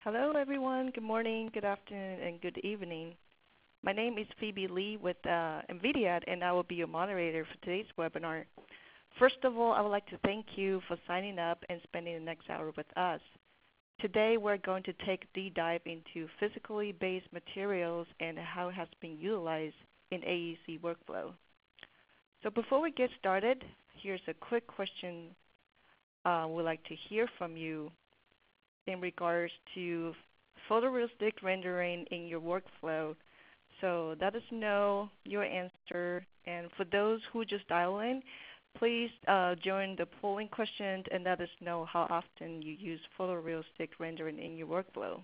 Hello, everyone. Good morning, good afternoon, and good evening. My name is Phoebe Lee with NVIDIA, and I will be your moderator for today's webinar. First of all, I would like to thank you for signing up and spending the next hour with us. Today, we're going to take a deep dive into physically based materials and how it has been utilized in AEC workflow. So before we get started, here's a quick question we'd like to hear from you in regards to photorealistic rendering in your workflow. So let us know your answer. And for those who just dial in, please join the polling question and let us know how often you use photorealistic rendering in your workflow.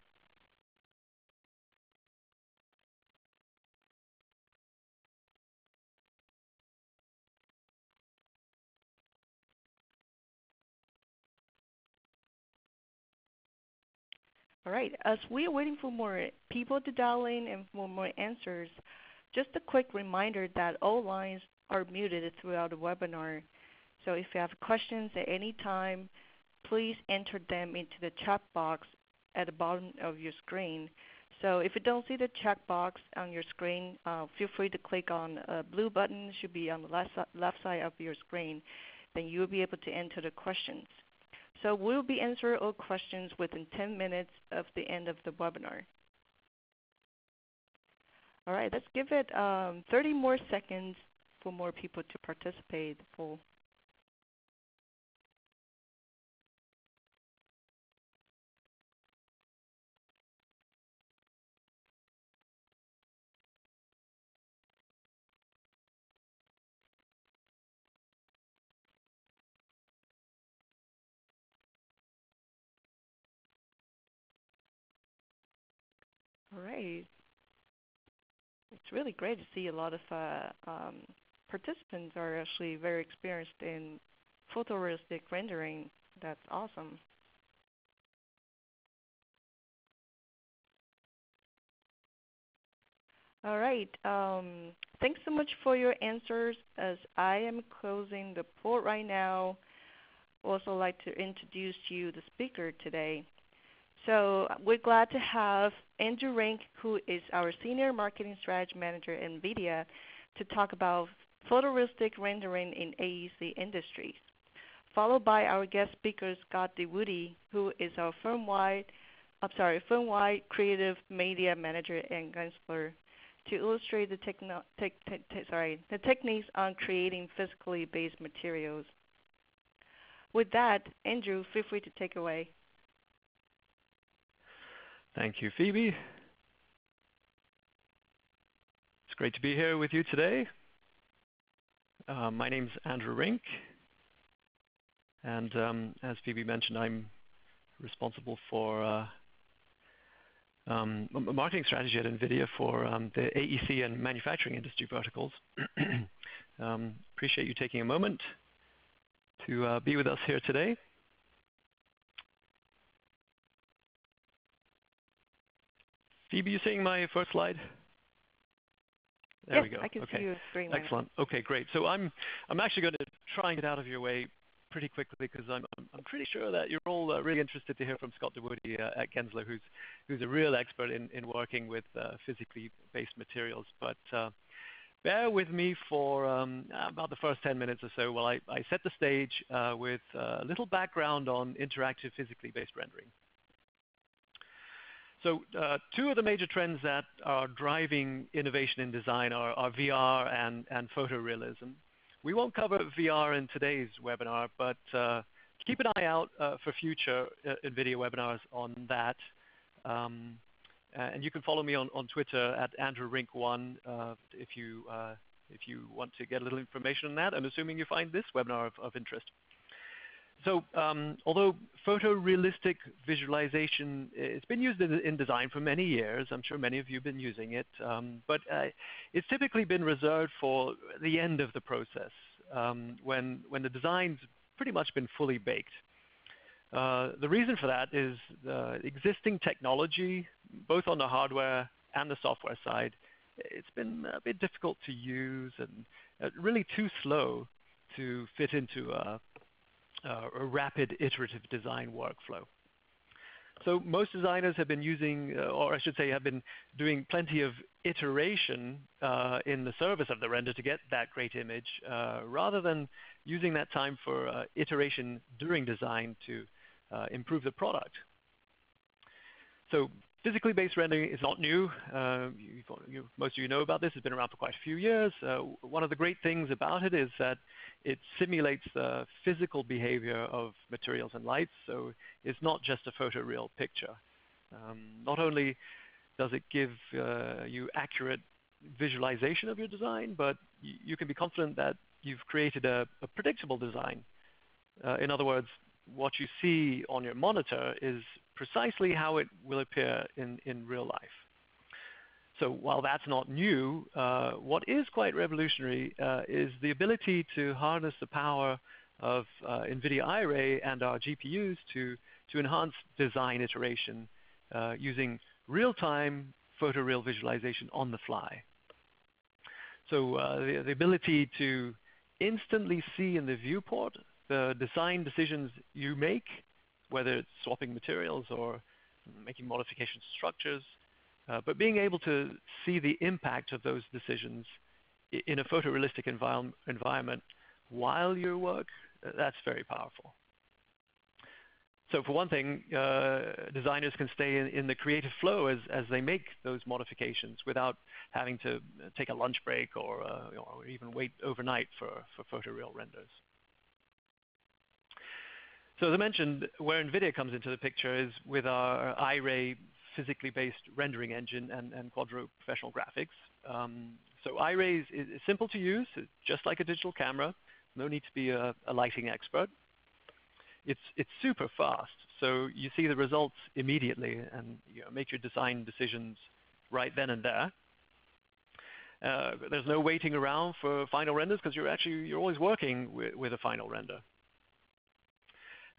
All right, as we are waiting for more people to dial in and for more answers, just a quick reminder that all lines are muted throughout the webinar. So if you have questions at any time, please enter them into the chat box at the bottom of your screen. So if you don't see the chat box on your screen, feel free to click on a blue button. It should be on the left side of your screen. Then you will be able to enter the questions. So we'll be answering all questions within 10 minutes of the end of the webinar. All right, let's give it 30 more seconds for more people to participate. All right. It's really great to see a lot of participants are actually very experienced in photorealistic rendering. That's awesome. All right. Thanks so much for your answers. As I am closing the poll right now, I'd also like to introduce you the speaker today. So we're glad to have Andrew Rink, who is our Senior Marketing Strategy Manager at NVIDIA, to talk about photorealistic rendering in AEC industries, followed by our guest speaker, Scott DeWoody, who is our firm-wide creative media manager and counselor, to illustrate the techniques on creating physically based materials. With that, Andrew, feel free to take away. Thank you, Phoebe. It's great to be here with you today. My name's Andrew Rink, and as Phoebe mentioned, I'm responsible for marketing strategy at NVIDIA for the AEC and manufacturing industry verticals. Appreciate you taking a moment to be with us here today. Phoebe, you seeing my first slide? There yes, we go. I can okay. see your screen. Excellent. Okay, great. So I'm actually going to try and get out of your way pretty quickly because I'm pretty sure that you're all really interested to hear from Scott DeWoody at Gensler, who's a real expert in working with physically based materials. But bear with me for about the first 10 minutes or so while I set the stage with a little background on interactive physically based rendering. So two of the major trends that are driving innovation in design are VR and photorealism. We won't cover VR in today's webinar, but keep an eye out for future NVIDIA webinars on that. And you can follow me on Twitter at AndrewRink1 if you want to get a little information on that. I'm assuming you find this webinar of interest. So although photorealistic visualization, it's been used in design for many years. I'm sure many of you have been using it. But it's typically been reserved for the end of the process, when the design's pretty much been fully baked. The reason for that is the existing technology, both on the hardware and the software side, it's been a bit difficult to use and really too slow to fit into a rapid iterative design workflow. So most designers have been using, or I should say, have been doing plenty of iteration in the service of the render to get that great image, rather than using that time for iteration during design to improve the product. So physically based rendering is not new. Most of you know about this. It's been around for quite a few years. One of the great things about it is that it simulates the physical behavior of materials and lights, so it's not just a photoreal picture. Not only does it give you accurate visualization of your design, but you can be confident that you've created a predictable design. In other words, what you see on your monitor is precisely how it will appear in real life. So while that's not new, what is quite revolutionary is the ability to harness the power of NVIDIA Iray and our GPUs to enhance design iteration using real-time photoreal visualization on the fly. So the ability to instantly see in the viewport the design decisions you make, whether it's swapping materials or making modifications to structures, but being able to see the impact of those decisions in a photorealistic environment while you work, that's very powerful. So for one thing, designers can stay in the creative flow as they make those modifications without having to take a lunch break or even wait overnight for photoreal renders. So as I mentioned, where NVIDIA comes into the picture is with our Iray physically based rendering engine and Quadro professional graphics. So Iray is simple to use, it's just like a digital camera. No need to be a lighting expert. It's super fast, so you see the results immediately and make your design decisions right then and there. There's no waiting around for final renders because you're always working with a final render.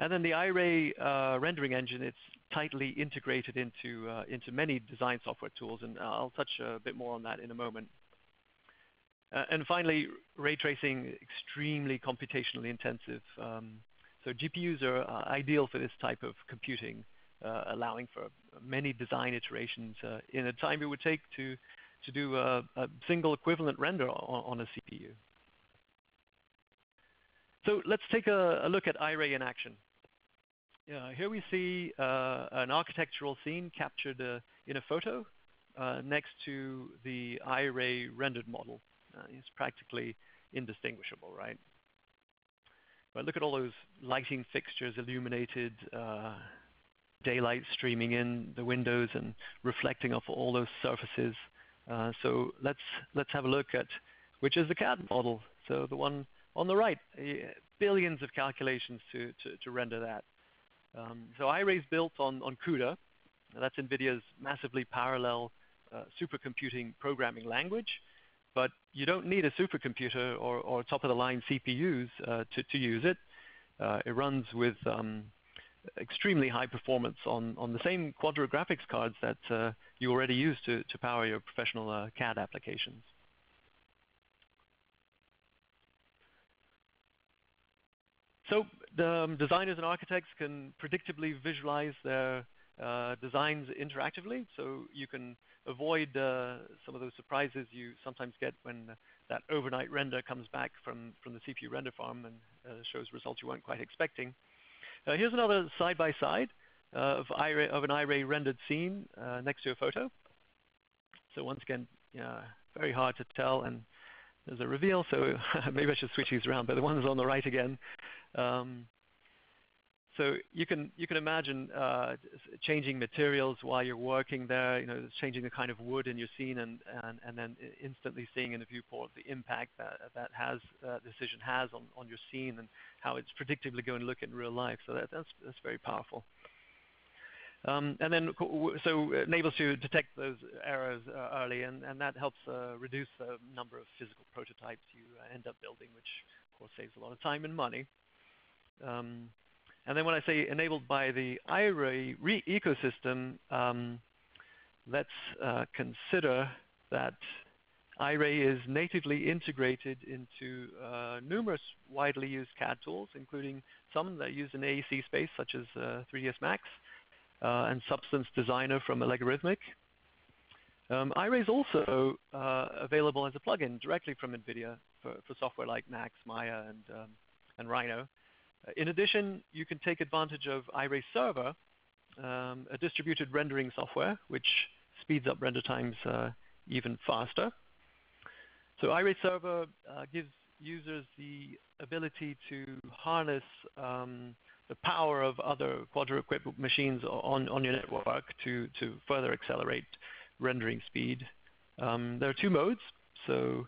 And then the Iray rendering engine, it's tightly integrated into many design software tools, and I'll touch a bit more on that in a moment. And finally, ray tracing, extremely computationally intensive. So GPUs are ideal for this type of computing, allowing for many design iterations in a time it would take to do a single equivalent render on a CPU. So let's take a look at Iray in action. Here we see an architectural scene captured in a photo next to the Iray rendered model. It's practically indistinguishable, right? But look at all those lighting fixtures illuminated, daylight streaming in the windows and reflecting off all those surfaces. So let's have a look at which is the CAD model. So the one on the right, billions of calculations to render that. So Iray is built on CUDA. That's NVIDIA's massively parallel supercomputing programming language. But you don't need a supercomputer or top-of-the-line CPUs to use it. It runs with extremely high performance on the same Quadro graphics cards that you already use to power your professional CAD applications. So the designers and architects can predictably visualize their designs interactively, so you can avoid some of those surprises you sometimes get when that overnight render comes back from the CPU render farm and shows results you weren't quite expecting. Here's another side-by-side of an Iray rendered scene next to a photo. So once again, very hard to tell, and there's a reveal, so maybe I should switch these around, but the one's on the right again. So you can imagine changing materials while you're working there, changing the kind of wood in your scene, and then instantly seeing in the viewport the impact that decision has on your scene and how it's predictably going to look in real life. So that's very powerful. And then so it enables you to detect those errors early, and that helps reduce the number of physical prototypes you end up building, which of course saves a lot of time and money. And then when I say enabled by the Iray ecosystem, let's consider that Iray is natively integrated into numerous widely used CAD tools, including some that use an AEC space, such as 3ds Max, and Substance Designer from Allegorithmic. Iray is also available as a plugin directly from NVIDIA for software like Max, Maya, and Rhino. In addition, you can take advantage of Iray Server, a distributed rendering software which speeds up render times even faster. So Iray Server gives users the ability to harness the power of other Quadro-equipped machines on your network to further accelerate rendering speed. There are two modes. So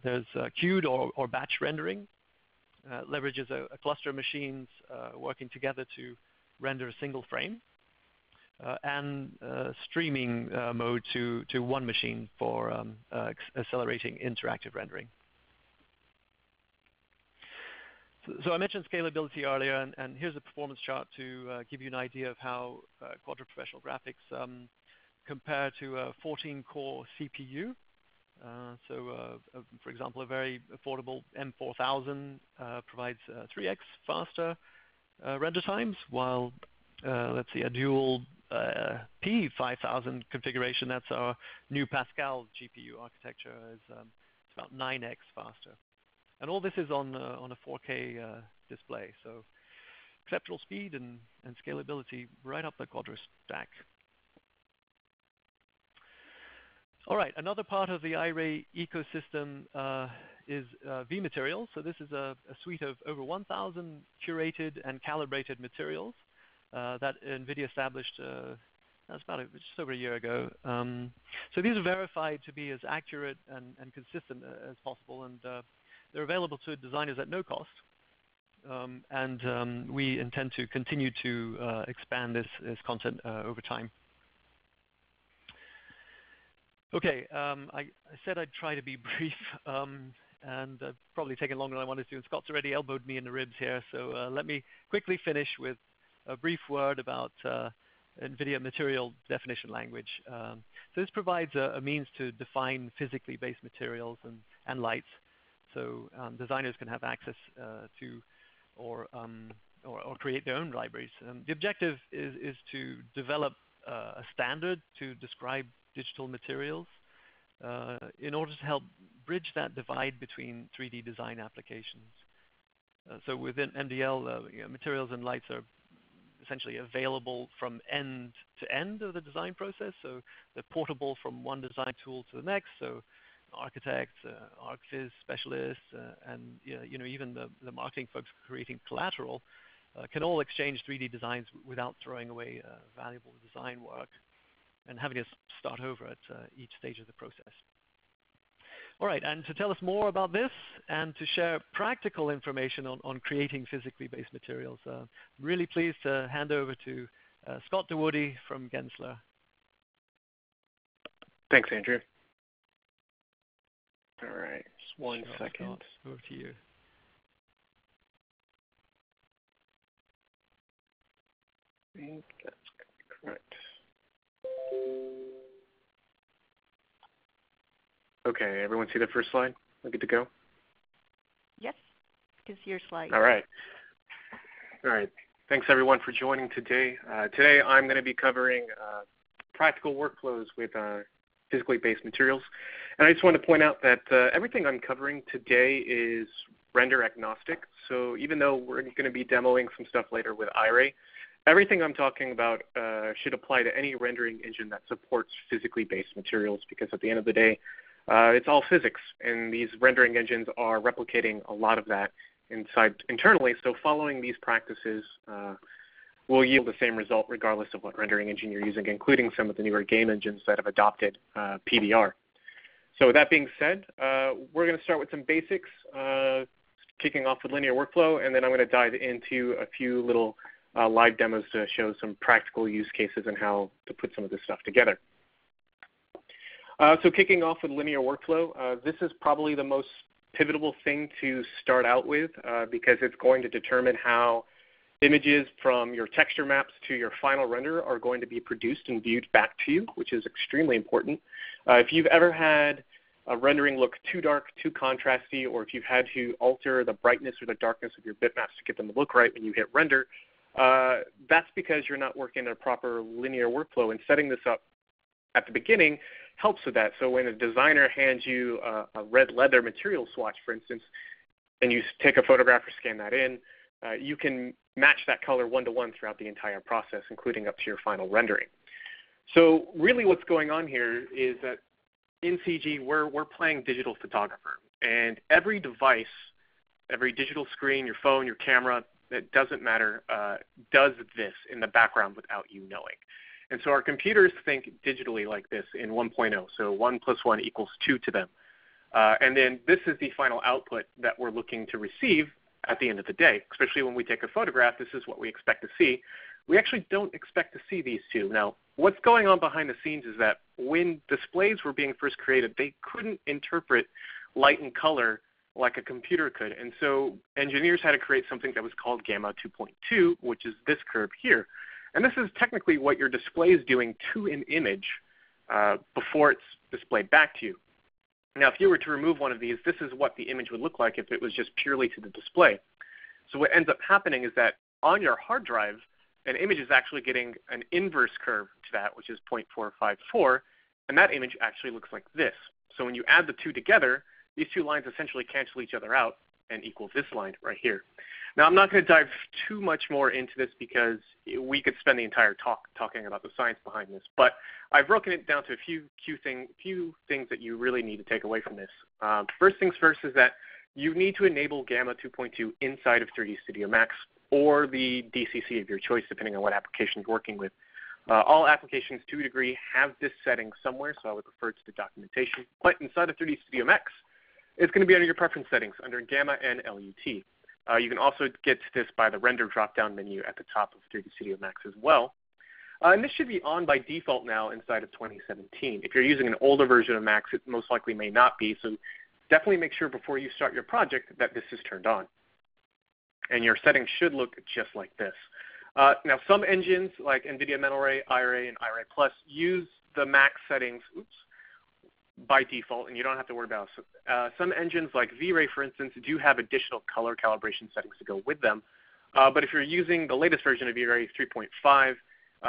there's queued or batch rendering. Leverages a cluster of machines working together to render a single frame. And streaming mode to one machine for accelerating interactive rendering. So I mentioned scalability earlier, and here's a performance chart to give you an idea of how Quadro Professional Graphics compare to a 14-core CPU. For example, a very affordable M4000 provides 3x faster render times, while let's see, a dual P5000 configuration, that's our new Pascal GPU architecture, is about 9x faster. And all this is on a 4K display, so exceptional speed and scalability right up the Quadro stack. All right, another part of the Iray ecosystem is vMaterials. So this is a suite of over 1,000 curated and calibrated materials that NVIDIA established that's about just over a year ago. So these are verified to be as accurate and consistent as possible, and they're available to designers at no cost. We intend to continue to expand this content over time. Okay, I said I'd try to be brief, and I've probably taken longer than I wanted to, and Scott's already elbowed me in the ribs here, so let me quickly finish with a brief word about NVIDIA Material Definition Language. So this provides a means to define physically based materials and lights, so designers can have access to or create their own libraries. The objective is to develop a standard to describe digital materials in order to help bridge that divide between 3D design applications. So within MDL, materials and lights are essentially available from end to end of the design process. So they're portable from one design tool to the next. So architects, ArcViz specialists, and even the marketing folks creating collateral can all exchange 3D designs without throwing away valuable design work and having to start over at each stage of the process. All right, and to tell us more about this and to share practical information on creating physically based materials, I'm really pleased to hand over to Scott DeWoody from Gensler. Thanks, Andrew. All right, just one second. Scott, over to you. I think that's correct. Okay, everyone see the first slide? We're good to go? Yes, I can see your slide. All right. All right. Thanks, everyone, for joining today. Today, I'm going to be covering practical workflows with physically based materials. And I just want to point out that everything I'm covering today is render agnostic. So even though we're going to be demoing some stuff later with Iray, everything I'm talking about should apply to any rendering engine that supports physically based materials, because at the end of the day, it's all physics, and these rendering engines are replicating a lot of that internally. So following these practices will yield the same result regardless of what rendering engine you're using, including some of the newer game engines that have adopted PBR. So with that being said, we're going to start with some basics, kicking off with linear workflow, and then I'm going to dive into a few little live demos to show some practical use cases and how to put some of this stuff together. So kicking off with linear workflow, this is probably the most pivotal thing to start out with because it's going to determine how images from your texture maps to your final render are going to be produced and viewed back to you, which is extremely important. If you've ever had a rendering look too dark, too contrasty, or if you've had to alter the brightness or the darkness of your bitmaps to get them to look right when you hit render, That's because you're not working in a proper linear workflow, and setting this up at the beginning helps with that. So when a designer hands you a red leather material swatch, for instance, and you take a photograph or scan that in, you can match that color one-to-one throughout the entire process, including up to your final rendering. So really what's going on here is that in CG, we're playing digital photographer. And every device, every digital screen, your phone, your camera, it doesn't matter, does this in the background without you knowing. And so our computers think digitally like this in 1.0. So 1 + 1 = 2 to them. And then this is the final output that we're looking to receive at the end of the day. Especially when we take a photograph, this is what we expect to see. We actually don't expect to see these two. Now, what's going on behind the scenes is that when displays were being first created, they couldn't interpret light and color like a computer could. And so engineers had to create something that was called Gamma 2.2, which is this curve here. And this is technically what your display is doing to an image before it's displayed back to you. Now, if you were to remove one of these, this is what the image would look like if it was just purely to the display. So what ends up happening is that on your hard drive, an image is actually getting an inverse curve to that, which is 0.454, and that image actually looks like this. So when you add the two together, these two lines essentially cancel each other out and equal this line right here. Now, I'm not going to dive too much more into this because we could spend the entire talk talking about the science behind this, but I've broken it down to a few things that you really need to take away from this. First things first is that you need to enable Gamma 2.2 inside of 3D Studio Max or the DCC of your choice, depending on what application you're working with. All applications to a degree have this setting somewhere, so I would refer to the documentation. But inside of 3D Studio Max, it's going to be under your preference settings, under Gamma and LUT. You can also get to this by the render drop-down menu at the top of 3D Studio Max as well. And this should be on by default now inside of 2017. If you're using an older version of Max, it most likely may not be, so definitely make sure before you start your project that this is turned on. And your settings should look just like this. Now, some engines like NVIDIA Metal Ray, iRay, and iRay Plus use the Max settings by default, and you don't have to worry about it. Some engines like V-Ray, for instance, do have additional color calibration settings to go with them. But if you're using the latest version of V-Ray 3.5,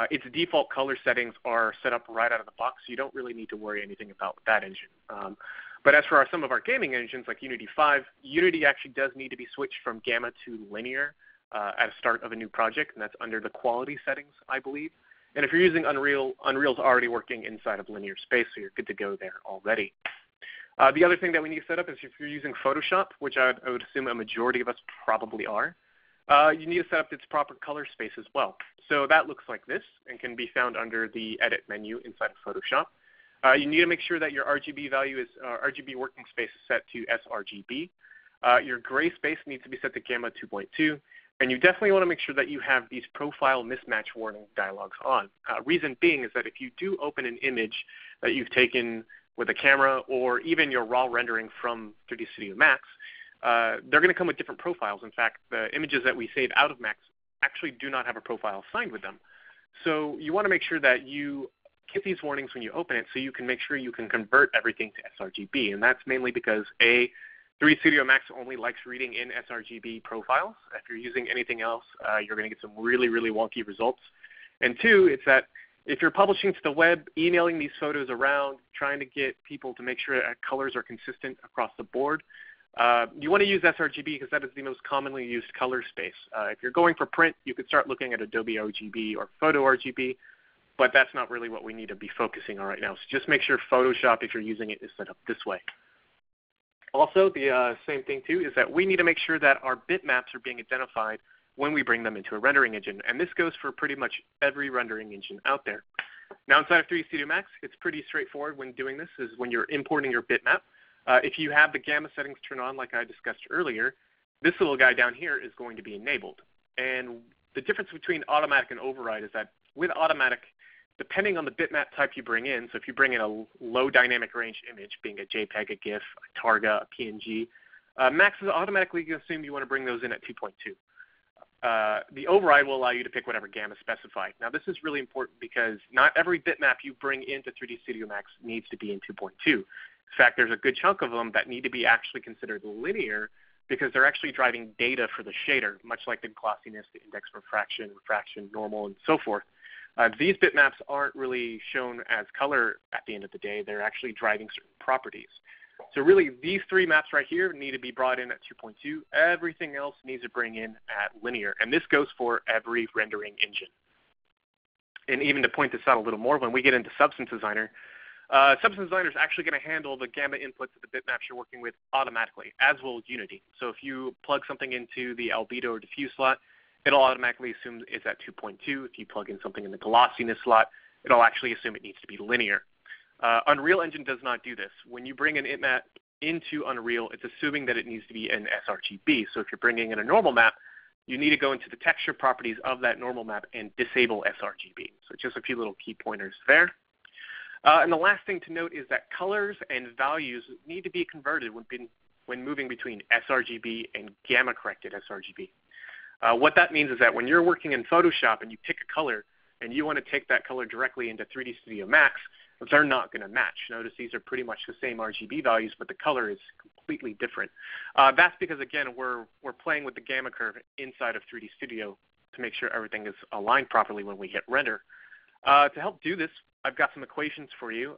its default color settings are set up right out of the box, so you don't really need to worry anything about that engine. But as for some of our gaming engines like Unity 5, Unity actually does need to be switched from Gamma to linear at the start of a new project, and that's under the quality settings, I believe. And if you're using Unreal, Unreal's already working inside of linear space, so you're good to go there already. The other thing that we need to set up is if you're using Photoshop, which I would assume a majority of us probably are, you need to set up its proper color space as well. So that looks like this and can be found under the Edit menu inside of Photoshop. You need to make sure that your RGB value is RGB working space is set to sRGB. Your gray space needs to be set to Gamma 2.2. And you definitely want to make sure that you have these profile mismatch warning dialogs on. Reason being is that if you do open an image that you've taken with a camera or even your raw rendering from 3D Studio Max, they're going to come with different profiles. In fact, the images that we save out of Max actually do not have a profile assigned with them. So you want to make sure that you get these warnings when you open it so you can make sure you can convert everything to sRGB. And that's mainly because, A, 3D Studio Max only likes reading in sRGB profiles. If you're using anything else, you're going to get some really, really wonky results. And two, it's that if you're publishing to the web, emailing these photos around, trying to get people to make sure that colors are consistent across the board, you want to use sRGB because that is the most commonly used color space. If you're going for print, you could start looking at Adobe RGB or Photo RGB, but that's not really what we need to be focusing on right now. So just make sure Photoshop, if you're using it, is set up this way. Also, the same thing, too, is that we need to make sure that our bitmaps are being identified when we bring them into a rendering engine. And this goes for pretty much every rendering engine out there. Now, inside of 3D Studio Max, it's pretty straightforward when doing this, is when you're importing your bitmap. If you have the gamma settings turned on, like I discussed earlier, this little guy down here is going to be enabled. And the difference between automatic and override is that with automatic, depending on the bitmap type you bring in, so if you bring in a low dynamic range image, being a JPEG, a GIF, a Targa, a PNG, Max is automatically going to assume you want to bring those in at 2.2. The override will allow you to pick whatever gamma specified. Now, this is really important because not every bitmap you bring into 3D Studio Max needs to be in 2.2. In fact, there's a good chunk of them that need to be actually considered linear because they're actually driving data for the shader, much like the glossiness, the index refraction, normal, and so forth. These bitmaps aren't really shown as color at the end of the day. They're actually driving certain properties. So really, these three maps right here need to be brought in at 2.2. Everything else needs to bring in at linear. And this goes for every rendering engine. And even to point this out a little more, when we get into Substance Designer is actually going to handle the gamma inputs of the bitmaps you're working with automatically, as will Unity. So if you plug something into the albedo or diffuse slot, it'll automatically assume it's at 2.2. If you plug in something in the glossiness slot, it'll actually assume it needs to be linear. Unreal Engine does not do this. When you bring an bitmap into Unreal, it's assuming that it needs to be an sRGB. So if you're bringing in a normal map, you need to go into the texture properties of that normal map and disable sRGB. So just a few little key pointers there. And the last thing to note is that colors and values need to be converted when moving between sRGB and gamma-corrected sRGB. What that means is that when you're working in Photoshop and you pick a color and you want to take that color directly into 3D Studio Max, they're not going to match. Notice these are pretty much the same RGB values, but the color is completely different. That's because, again, we're playing with the gamma curve inside of 3D Studio to make sure everything is aligned properly when we hit render. To help do this, I've got some equations for you.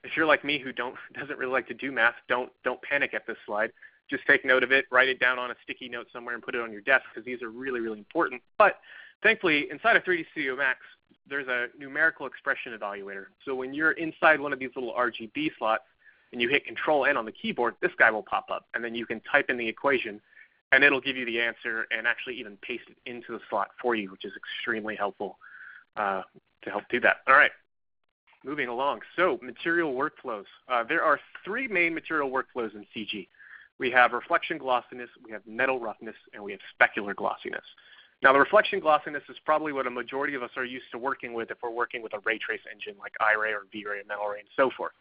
If you're like me who doesn't really like to do math, don't panic at this slide. Just take note of it, write it down on a sticky note somewhere, and put it on your desk because these are really, really important. But thankfully, inside of 3D Studio Max, there's a numerical expression evaluator. So when you're inside one of these little RGB slots and you hit Control-N on the keyboard, this guy will pop up. And then you can type in the equation, and it'll give you the answer and actually even paste it into the slot for you, which is extremely helpful to help do that. All right, moving along. So material workflows. There are three main material workflows in CG. We have reflection glossiness, we have metal roughness, and we have specular glossiness. Now, the reflection glossiness is probably what a majority of us are used to working with if we're working with a ray trace engine like iRay or V-Ray, Metal Ray, and so forth.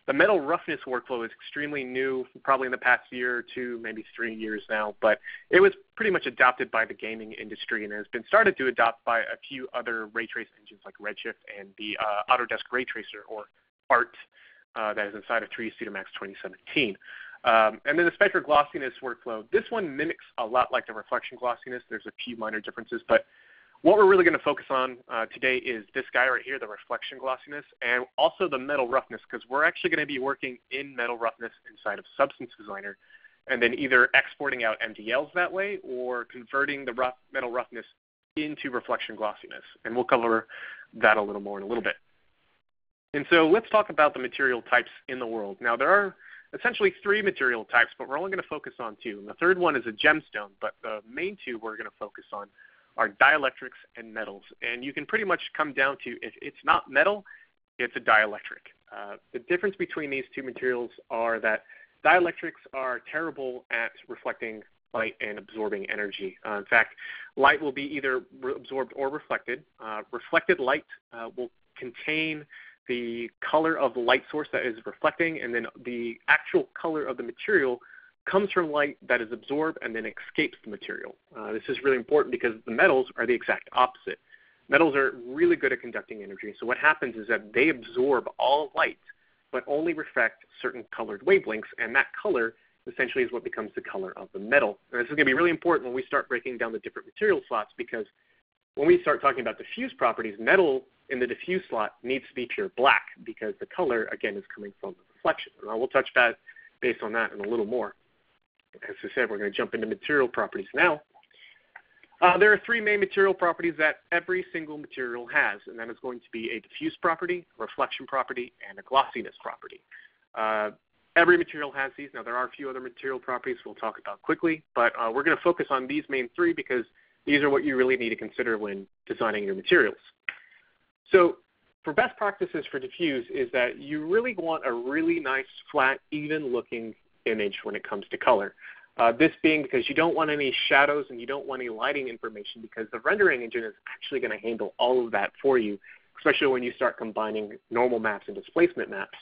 The metal roughness workflow is extremely new, probably in the past year or two, maybe 3 years now, but it was pretty much adopted by the gaming industry and has been started to adopt by a few other ray trace engines like Redshift and the Autodesk Ray Tracer, or ART, that is inside of 3D Studio Max 2017. And then the specular glossiness workflow, this one mimics a lot like the reflection glossiness. There's a few minor differences, but what we're really going to focus on today is this guy right here, the reflection glossiness, and also the metal roughness, because we're actually going to be working in metal roughness inside of Substance Designer, and then either exporting out MDLs that way or converting the metal roughness into reflection glossiness. And we'll cover that a little more in a little bit. And so let's talk about the material types in the world. Now, there are essentially three material types, but we're only going to focus on two. And the third one is a gemstone, but the main two we're going to focus on are dielectrics and metals. And you can pretty much come down to, if it's not metal, it's a dielectric. The difference between these two materials are that dielectrics are terrible at reflecting light and absorbing energy. In fact, light will be either absorbed or reflected. Reflected light will contain the color of the light source that is reflecting, and then the actual color of the material comes from light that is absorbed and then escapes the material. This is really important because the metals are the exact opposite. Metals are really good at conducting energy. So what happens is that they absorb all light, but only reflect certain colored wavelengths, and that color essentially is what becomes the color of the metal. And this is going to be really important when we start breaking down the different material slots, because when we start talking about diffuse properties, metal in the diffuse slot needs to be pure black because the color, again, is coming from the reflection. And we'll touch base on that in a little more. As I said, we're going to jump into material properties now. There are three main material properties that every single material has, and that is going to be a diffuse property, a reflection property, and a glossiness property. Every material has these. Now, there are a few other material properties we'll talk about quickly, but we're going to focus on these main three because these are what you really need to consider when designing your materials. So for best practices for diffuse is that you really want a really nice, flat, even-looking image when it comes to color. This being because you don't want any shadows and you don't want any lighting information, because the rendering engine is actually going to handle all of that for you, especially when you start combining normal maps and displacement maps.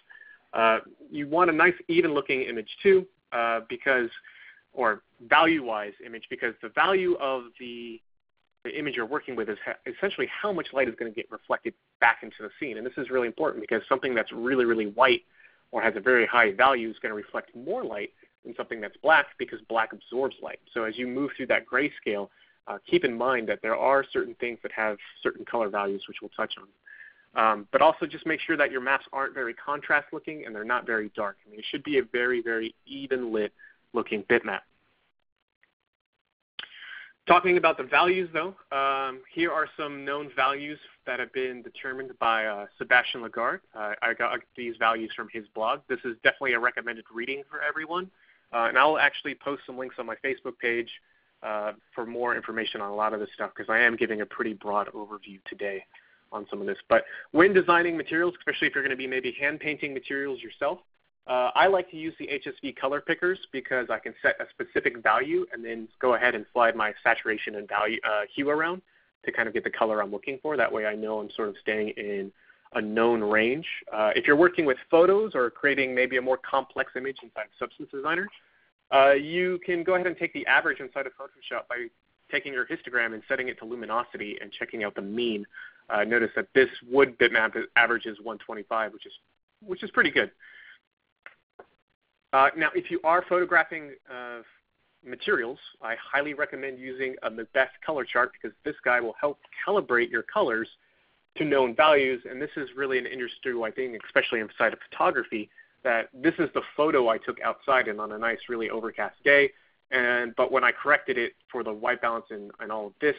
You want a nice even-looking image too, or value-wise image, because the value of the image you're working with is essentially how much light is going to get reflected back into the scene. And this is really important because something that's really, really white or has a very high value is going to reflect more light than something that's black because black absorbs light. So as you move through that grayscale, keep in mind that there are certain things that have certain color values, which we'll touch on. But also just make sure that your maps aren't very contrast looking and they're not very dark. I mean, it should be a very, very even lit looking bitmap. Talking about the values, though, here are some known values that have been determined by Sebastian Lagarde. I got these values from his blog. This is definitely a recommended reading for everyone. And I'll actually post some links on my Facebook page for more information on a lot of this stuff, because I am giving a pretty broad overview today on some of this. But when designing materials, especially if you're going to be maybe hand painting materials yourself, I like to use the HSV color pickers because I can set a specific value and then go ahead and slide my saturation and value hue around to kind of get the color I'm looking for. That way I know I'm sort of staying in a known range. If you're working with photos or creating maybe a more complex image inside Substance Designer, you can go ahead and take the average inside of Photoshop by taking your histogram and setting it to luminosity and checking out the mean. Notice that this wood bitmap averages 125, which is pretty good. Now, if you are photographing materials, I highly recommend using a Macbeth color chart, because this guy will help calibrate your colors to known values. And this is really an industry-wide thing, especially inside of photography, that this is the photo I took outside and on a nice, really overcast day. But when I corrected it for the white balance and all of this,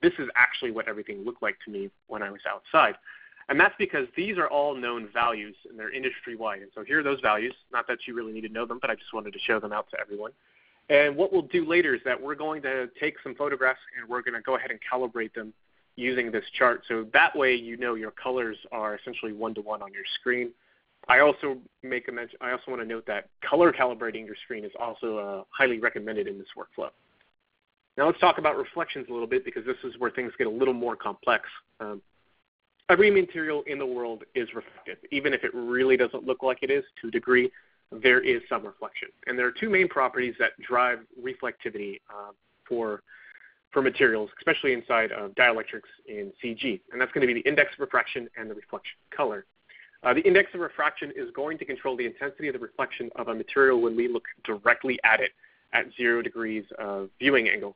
this is actually what everything looked like to me when I was outside. And that's because these are all known values, and they're industry-wide. And so here are those values. Not that you really need to know them, but I just wanted to show them out to everyone. And what we'll do later is that we're going to take some photographs, and we're going to go ahead and calibrate them using this chart. So that way you know your colors are essentially one-to-one on your screen. I also want to note that color calibrating your screen is also highly recommended in this workflow. Now let's talk about reflections a little bit, because this is where things get a little more complex. Every material in the world is reflective. Even if it really doesn't look like it is to a degree, there is some reflection. And there are two main properties that drive reflectivity for materials, especially inside of dielectrics in CG. And that's going to be the index of refraction and the reflection color. The index of refraction is going to control the intensity of the reflection of a material when we look directly at it at 0 degrees of viewing angle.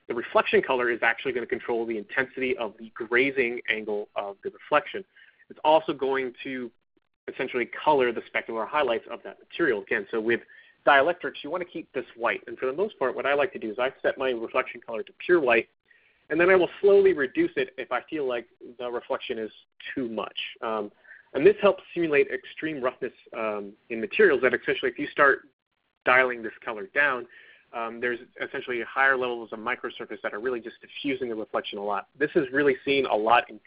The reflection color is actually going to control the intensity of the grazing angle of the reflection. It's also going to essentially color the specular highlights of that material. Again, so with dielectrics, you want to keep this white. And for the most part, what I like to do is I set my reflection color to pure white, and then I will slowly reduce it if I feel like the reflection is too much. And this helps simulate extreme roughness in materials, that especially if you start dialing this color down, there's essentially higher levels of microsurface that are really just diffusing the reflection a lot. This is really seen a lot in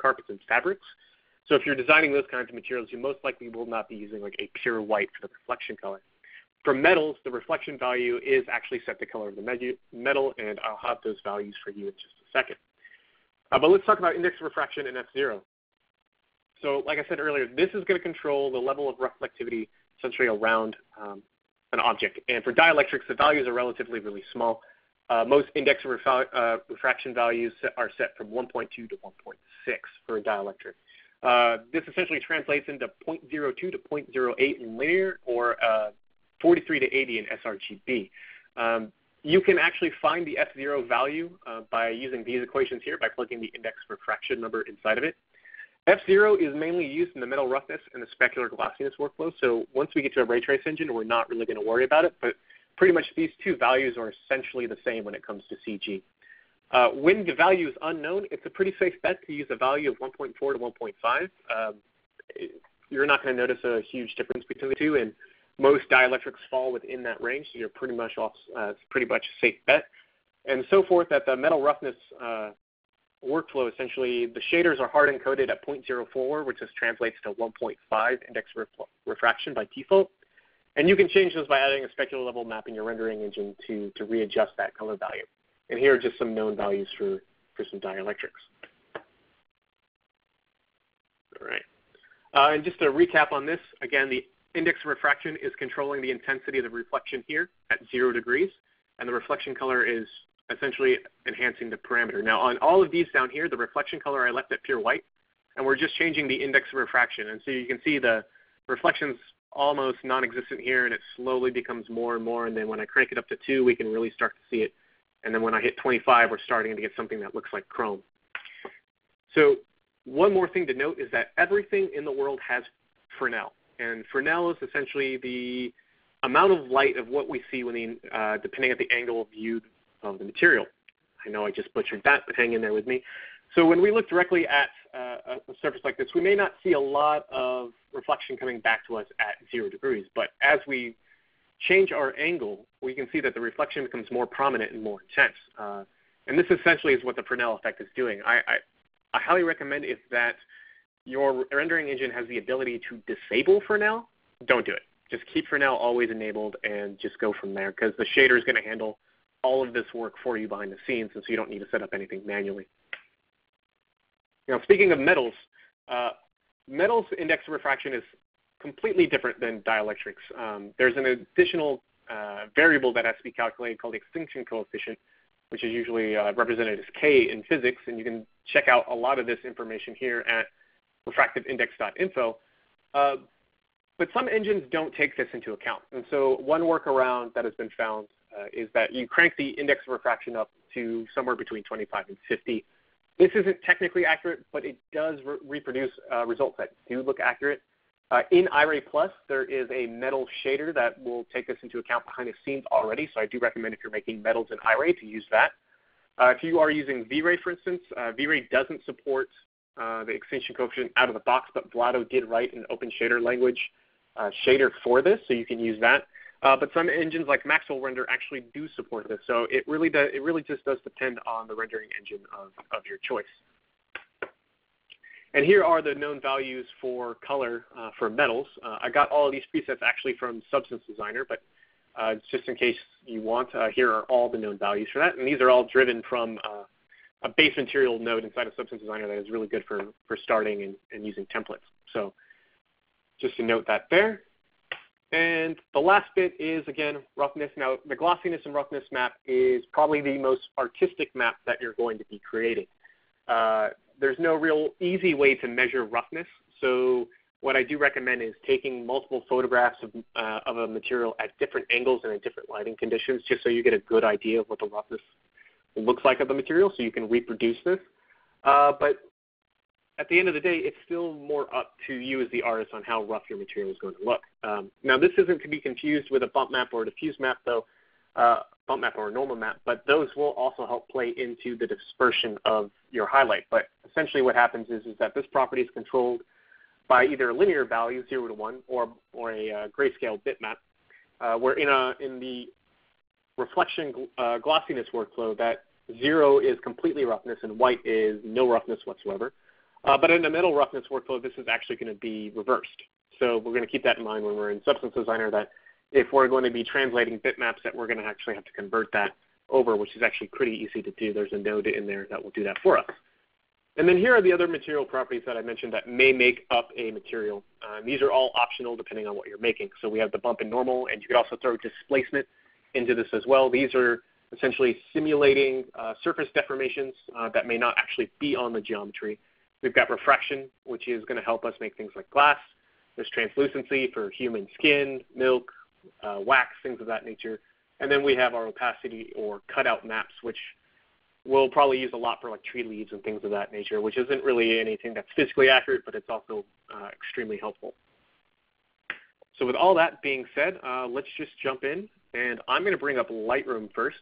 carpets and fabrics. So if you're designing those kinds of materials, you most likely will not be using like a pure white for the reflection color. For metals, the reflection value is actually set to color of the metal, and I'll have those values for you in just a second. But let's talk about index of refraction and F0. So like I said earlier, this is going to control the level of reflectivity essentially around an object. And for dielectrics, the values are relatively really small. Most index of refraction values are set from 1.2 to 1.6 for a dielectric. This essentially translates into 0.02 to 0.08 in linear, or 43 to 80 in sRGB. You can actually find the F0 value by using these equations here by plugging the index of refraction number inside of it. F0 is mainly used in the metal roughness and the specular glossiness workflow. So once we get to a ray trace engine, we're not really going to worry about it. But pretty much these two values are essentially the same when it comes to CG. When the value is unknown, it's a pretty safe bet to use a value of 1.4 to 1.5. You're not going to notice a huge difference between the two, and most dielectrics fall within that range, so you're pretty much off. It's pretty much a safe bet. And so forth at the metal roughness workflow, essentially, the shaders are hard encoded at 0.04, which just translates to 1.5 index refraction by default. And you can change those by adding a specular level map in your rendering engine to readjust that color value. And here are just some known values for some dielectrics. All right. And just to recap on this, again, the index of refraction is controlling the intensity of the reflection here at 0 degrees, and the reflection color is essentially enhancing the parameter. Now, on all of these down here, the reflection color I left at pure white, and we're just changing the index of refraction. And so you can see the reflections almost non-existent here, and it slowly becomes more and more. And then when I crank it up to 2, we can really start to see it. And then when I hit 25, we're starting to get something that looks like Chrome. So one more thing to note is that everything in the world has Fresnel. And Fresnel is essentially the amount of light of what we see when depending on the angle of view of the material. I know I just butchered that, but hang in there with me. So when we look directly at a surface like this, we may not see a lot of reflection coming back to us at 0 degrees. But as we change our angle, we can see that the reflection becomes more prominent and more intense. And this essentially is what the Fresnel effect is doing. I highly recommend if that your rendering engine has the ability to disable Fresnel, don't do it. Just keep Fresnel always enabled and just go from there, because the shader is going to handle all of this work for you behind the scenes, and so you don't need to set up anything manually. Now, speaking of metals, metals index of refraction is completely different than dielectrics. There's an additional variable that has to be calculated called the extinction coefficient, which is usually represented as K in physics, and you can check out a lot of this information here at refractiveindex.info. But some engines don't take this into account. And so one workaround that has been found is that you crank the index of refraction up to somewhere between 25 and 50. This isn't technically accurate, but it does reproduce results that do look accurate. In Iray Plus, there is a metal shader that will take this into account behind the scenes already, so I do recommend if you're making metals in Iray to use that. If you are using V-Ray, for instance, V-Ray doesn't support the extinction coefficient out of the box, but Vlado did write an open shader language shader for this, so you can use that. But some engines like Maxwell Render actually do support this, so it really just does depend on the rendering engine of your choice. And here are the known values for color for metals. I got all of these presets actually from Substance Designer, but just in case you want, here are all the known values for that. And these are all driven from a base material node inside of Substance Designer that is really good for starting and using templates. So just to note that there. And the last bit is, again, roughness. Now, the glossiness and roughness map is probably the most artistic map that you're going to be creating. There's no real easy way to measure roughness, so what I do recommend is taking multiple photographs of a material at different angles and in different lighting conditions, just so you get a good idea of what the roughness looks like of the material, so you can reproduce this. But at the end of the day, it's still more up to you as the artist on how rough your material is going to look. Now, this isn't to be confused with a bump map or a diffuse map, though. Bump map or a normal map, but those will also help play into the dispersion of your highlight. But essentially what happens is that this property is controlled by either a linear value, 0 to 1, or a grayscale bitmap, where in the reflection glossiness workflow, that 0 is completely roughness and white is no roughness whatsoever. But in the metal roughness workflow, this is actually going to be reversed. So we're going to keep that in mind when we're in Substance Designer, that if we're going to be translating bitmaps, that we're going to actually have to convert that over, which is actually pretty easy to do. There's a node in there that will do that for us. And then here are the other material properties that I mentioned that may make up a material. These are all optional depending on what you're making. So we have the bump and normal, and you could also throw displacement into this as well. These are essentially simulating surface deformations that may not actually be on the geometry. We've got refraction, which is going to help us make things like glass. There's translucency for human skin, milk, wax, things of that nature. And then we have our opacity or cutout maps, which we'll probably use a lot for like tree leaves and things of that nature, which isn't really anything that's physically accurate, but it's also extremely helpful. So with all that being said, let's just jump in. And I'm going to bring up Lightroom first,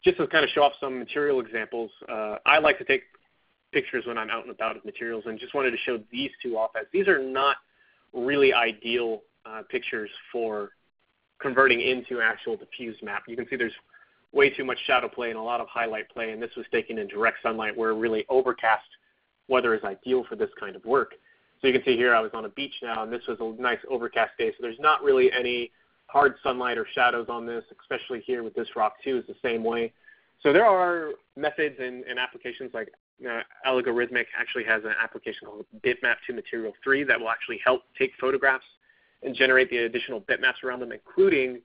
just to kind of show off some material examples. I like to take pictures when I'm out and about of materials, and just wanted to show these two off, as these are not really ideal pictures for converting into actual diffuse map. You can see there's way too much shadow play and a lot of highlight play, and this was taken in direct sunlight where really overcast weather is ideal for this kind of work. So you can see here I was on a beach now, and this was a nice overcast day, so there's not really any hard sunlight or shadows on this, especially here with this rock too, is the same way. So there are methods and applications like Algorithmic actually has an application called Bitmap to Material 3 that will actually help take photographs and generate the additional bitmaps around them, including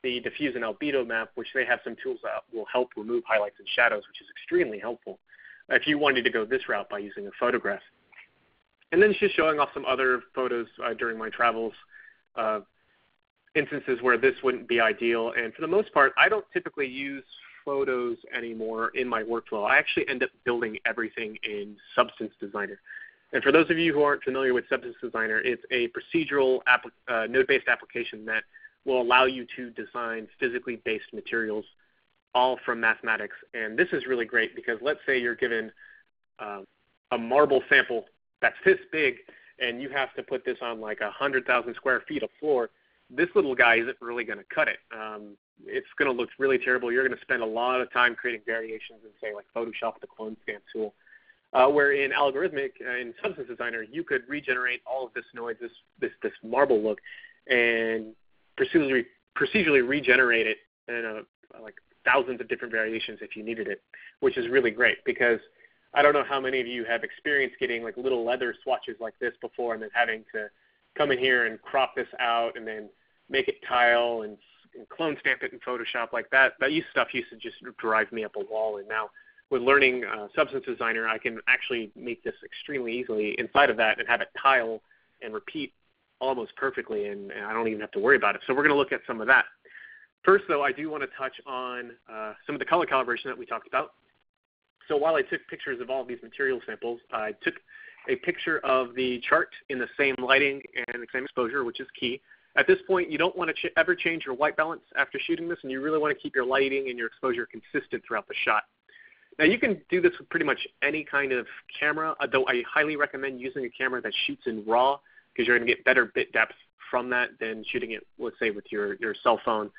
the diffuse and albedo map, which they have some tools that will help remove highlights and shadows, which is extremely helpful if you wanted to go this route by using a photograph. And then just showing off some other photos during my travels. instances where this wouldn't be ideal. And for the most part, I don't typically use photos anymore in my workflow. I actually end up building everything in Substance Designer. And for those of you who aren't familiar with Substance Designer, it's a procedural node-based application that will allow you to design physically based materials all from mathematics. And this is really great because let's say you're given a marble sample that's this big and you have to put this on like 100,000 square feet of floor. This little guy isn't really going to cut it. It's going to look really terrible. You're going to spend a lot of time creating variations in, say, like Photoshop with the clone stamp tool. Where in algorithmic, in Substance Designer, you could regenerate all of this noise, this marble look, and procedurally regenerate it in like thousands of different variations if you needed it, which is really great because I don't know how many of you have experienced getting like little leather swatches like this before and then having to come in here and crop this out and then make it tile and clone stamp it in Photoshop like that. That stuff used to just drive me up a wall, and now with learning Substance Designer, I can actually make this extremely easily inside of that and have it tile and repeat almost perfectly, and I don't even have to worry about it. So we're going to look at some of that. First, though, I do want to touch on some of the color calibration that we talked about. So while I took pictures of all of these material samples, I took a picture of the chart in the same lighting and the same exposure, which is key. At this point, you don't want to ever change your white balance after shooting this, and you really want to keep your lighting and your exposure consistent throughout the shot. Now, you can do this with pretty much any kind of camera, though I highly recommend using a camera that shoots in RAW because you're going to get better bit depth from that than shooting it, let's say, with your cell phone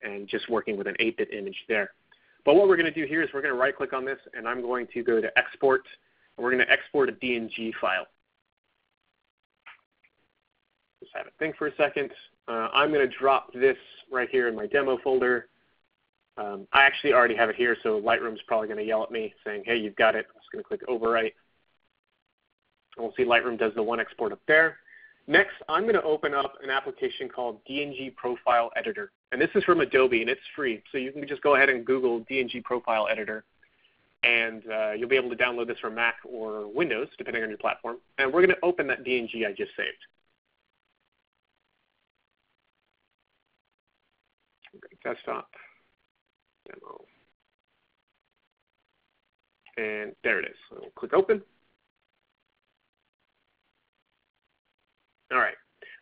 and just working with an 8-bit image there. But what we're going to do here is we're going to right-click on this, and I'm going to go to Export, and we're going to export a DNG file. Just have it think for a second. I'm going to drop this right here in my demo folder. I actually already have it here, so Lightroom's probably going to yell at me saying, hey, you've got it. I'm just going to click Overwrite. And we'll see Lightroom does the one export up there. Next, I'm going to open up an application called DNG Profile Editor. And this is from Adobe, and it's free. So you can just go ahead and Google DNG Profile Editor, and you'll be able to download this for Mac or Windows, depending on your platform. And we're going to open that DNG I just saved. Desktop, demo. And there it is. So we'll click Open. All right.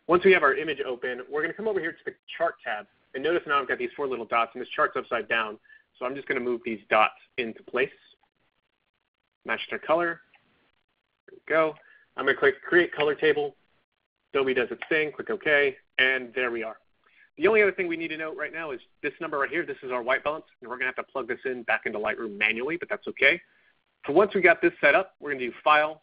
Once we have our image open, we're going to come over here to the Chart tab. And notice now I've got these 4 little dots, and this chart's upside down. So I'm just going to move these dots into place. Match their color. There we go. I'm going to click Create Color Table. Adobe does its thing. Click OK. And there we are. The only other thing we need to note right now is this number right here. This is our white balance, and we're going to have to plug this in back into Lightroom manually, but that's okay. So once we got this set up, we're going to do File,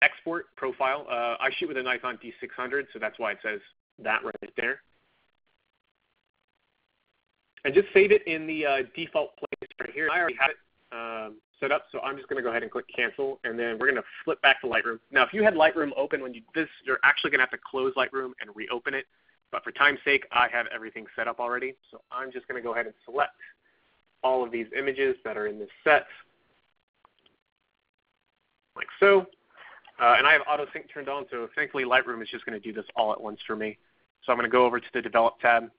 Export, Profile. I shoot with a Nikon D600, so that's why it says that right there. And just save it in the default place right here. I already have it set up, so I'm just going to go ahead and click Cancel, and then we're going to flip back to Lightroom. Now, if you had Lightroom open when you do this, you're actually going to have to close Lightroom and reopen it. But for time's sake, I have everything set up already. So I'm just going to go ahead and select all of these images that are in this set, like so. And I have auto sync turned on, so thankfully Lightroom is just going to do this all at once for me. So I'm going to go over to the Develop tab.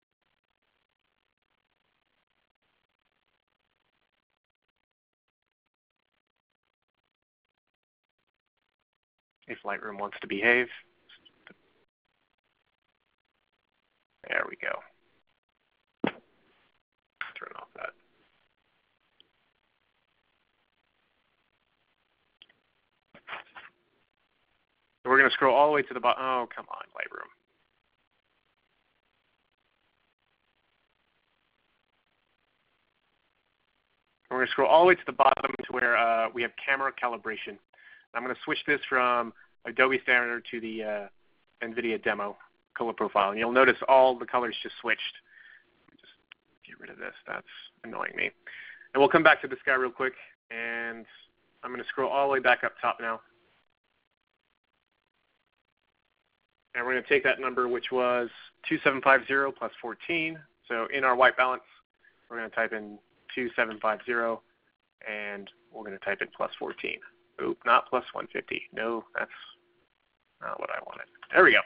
If Lightroom wants to behave. There we go. Turn off that. So we're going to scroll all the way to the bottom. Oh, come on, Lightroom. We're going to scroll all the way to the bottom to where we have camera calibration. I'm going to switch this from Adobe Standard to the NVIDIA demo color profile. And you'll notice all the colors just switched. Just get rid of this. That's annoying me. And we'll come back to this guy real quick. And I'm going to scroll all the way back up top now. And we're going to take that number, which was 2750 plus 14. So in our white balance, we're going to type in 2750, and we're going to type in plus 14. Oop, not plus 150. No, that's not what I wanted. There we go.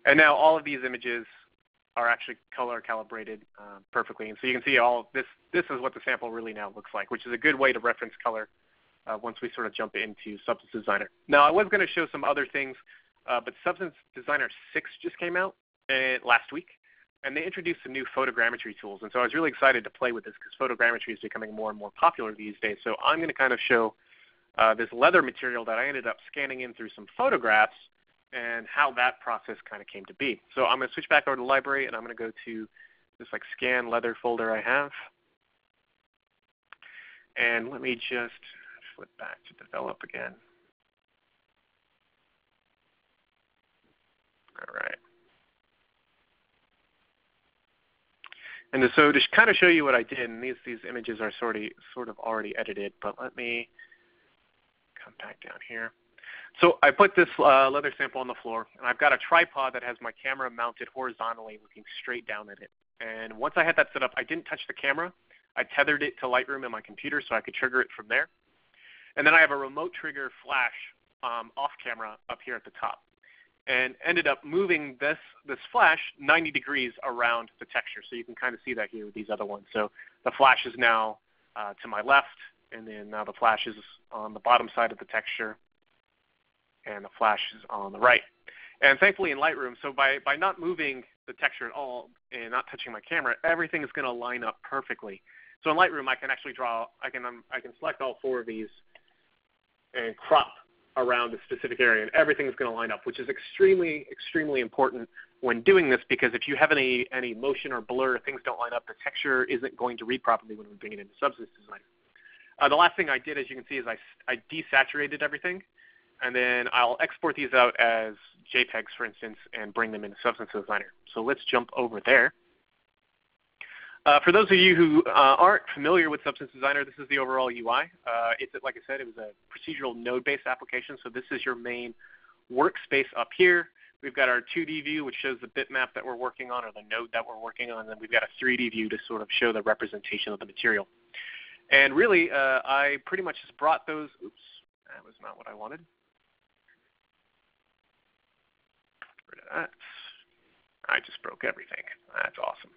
And now all of these images are actually color calibrated perfectly. And so you can see all this is what the sample really now looks like, which is a good way to reference color once we sort of jump into Substance Designer. Now, I was going to show some other things, but Substance Designer 6 just came out last week, and they introduced some new photogrammetry tools. And so I was really excited to play with this because photogrammetry is becoming more and more popular these days. So I'm going to kind of show this leather material that I ended up scanning in through some photographs and how that process kind of came to be. So I'm going to switch back over to the library, and I'm going to go to this like scan leather folder I have. And let me just flip back to develop again. All right. And so to kind of show you what I did, and these images are sort of already edited, but let me come back down here. So I put this leather sample on the floor, and I've got a tripod that has my camera mounted horizontally looking straight down at it. And once I had that set up, I didn't touch the camera. I tethered it to Lightroom in my computer so I could trigger it from there. And then I have a remote trigger flash off camera up here at the top, and ended up moving this flash 90 degrees around the texture. So you can kind of see that here with these other ones. So the flash is now to my left, and then now the flash is on the bottom side of the texture, and the flash is on the right. And thankfully in Lightroom, so by not moving the texture at all and not touching my camera, everything is going to line up perfectly. So in Lightroom, I can actually I can select all 4 of these and crop around a specific area, and everything is going to line up, which is extremely, extremely important when doing this, because if you have any motion or blur, things don't line up, the texture isn't going to read properly when we bring it into Substance Designer. The last thing I did, as you can see, is I desaturated everything, and then I'll export these out as JPEGs, for instance, and bring them into Substance Designer. So let's jump over there. For those of you who aren't familiar with Substance Designer, this is the overall UI. It's, like I said, it was a procedural node-based application, so this is your main workspace up here. We've got our 2D view, which shows the bitmap that we're working on, or the node that we're working on, and then we've got a 3D view to sort of show the representation of the material. And really, I pretty much just brought those. Oops, that was not what I wanted. Get rid of that. I just broke everything. That's awesome.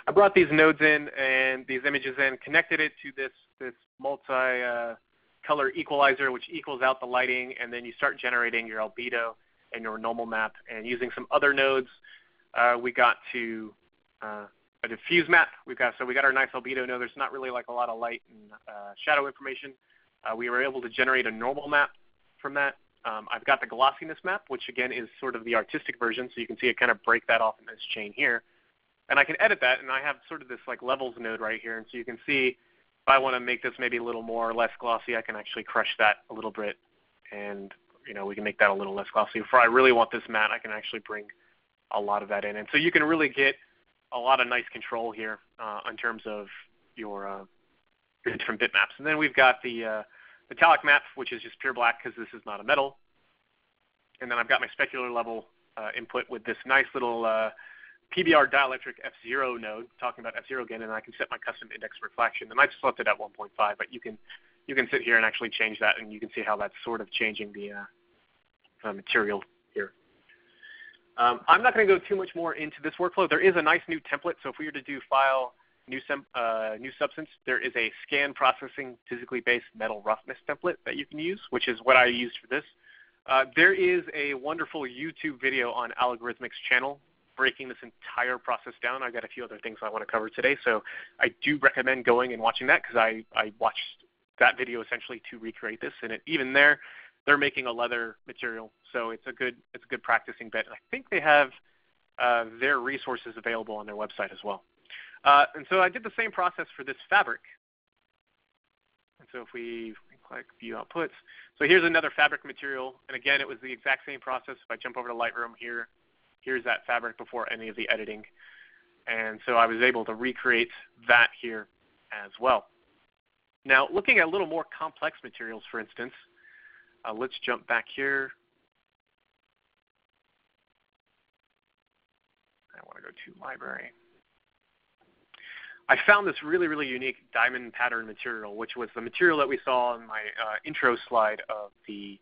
I brought these nodes in and these images in, connected it to this multi-color equalizer, which equals out the lighting, and then you start generating your albedo and your normal map. And using some other nodes, we got to a diffuse map. We got our nice albedo node. There's not really like a lot of light and shadow information. We were able to generate a normal map from that. I've got the glossiness map, which again is sort of the artistic version, so you can see it kind of break that off in this chain here. And I can edit that, and I have sort of this like levels node right here, and so you can see if I want to make this maybe a little more or less glossy, I can actually crush that a little bit, and we can make that a little less glossy. If I really want this matte, I can actually bring a lot of that in, and so you can really get a lot of nice control here in terms of your different bitmaps. And then we've got the metallic map, which is just pure black because this is not a metal. And then I've got my specular level input with this nice little PBR dielectric F0 node, talking about F0 again, and I can set my custom index reflection. And I just left it at 1.5, but you can sit here and actually change that, and you can see how that's sort of changing the material here. I'm not going to go too much more into this workflow. There is a nice new template. So if we were to do file new substance, there is a scan processing physically based metal roughness template that you can use, which is what I used for this. There is a wonderful YouTube video on Algorithmic's channel breaking this entire process down. I've got a few other things I want to cover today, so I do recommend going and watching that because I watched that video essentially to recreate this, and even there, they're making a leather material, so it's a good practicing bit. And I think they have their resources available on their website as well. And so I did the same process for this fabric. And so if we click View Outputs, so here's another fabric material, and again, it was the exact same process. If I jump over to Lightroom here, here's that fabric before any of the editing. And so I was able to recreate that here as well. Now, looking at a little more complex materials, for instance, let's jump back here. I want to go to Library. I found this really, really unique diamond pattern material, which was the material that we saw in my intro slide of the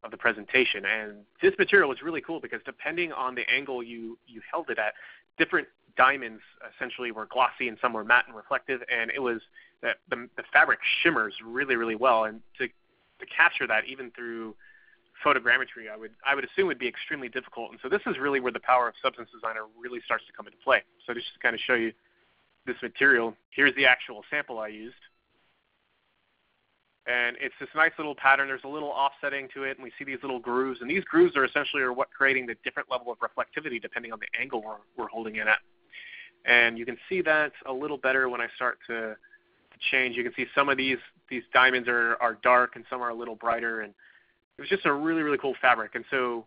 of the presentation. And this material was really cool because depending on the angle you held it at, different diamonds essentially were glossy and some were matte and reflective, and it was that the fabric shimmers really, really well. And to capture that even through photogrammetry, I would assume would be extremely difficult. And so this is really where the power of Substance Designer really starts to come into play. So just to kind of show you this material, here's the actual sample I used. And it's this nice little pattern. There's a little offsetting to it, and we see these little grooves. And these grooves are essentially what creating the different level of reflectivity depending on the angle we're holding it at. And you can see that a little better when I start to change. You can see some of these diamonds are dark and some are a little brighter. And it was just a really, really cool fabric. And so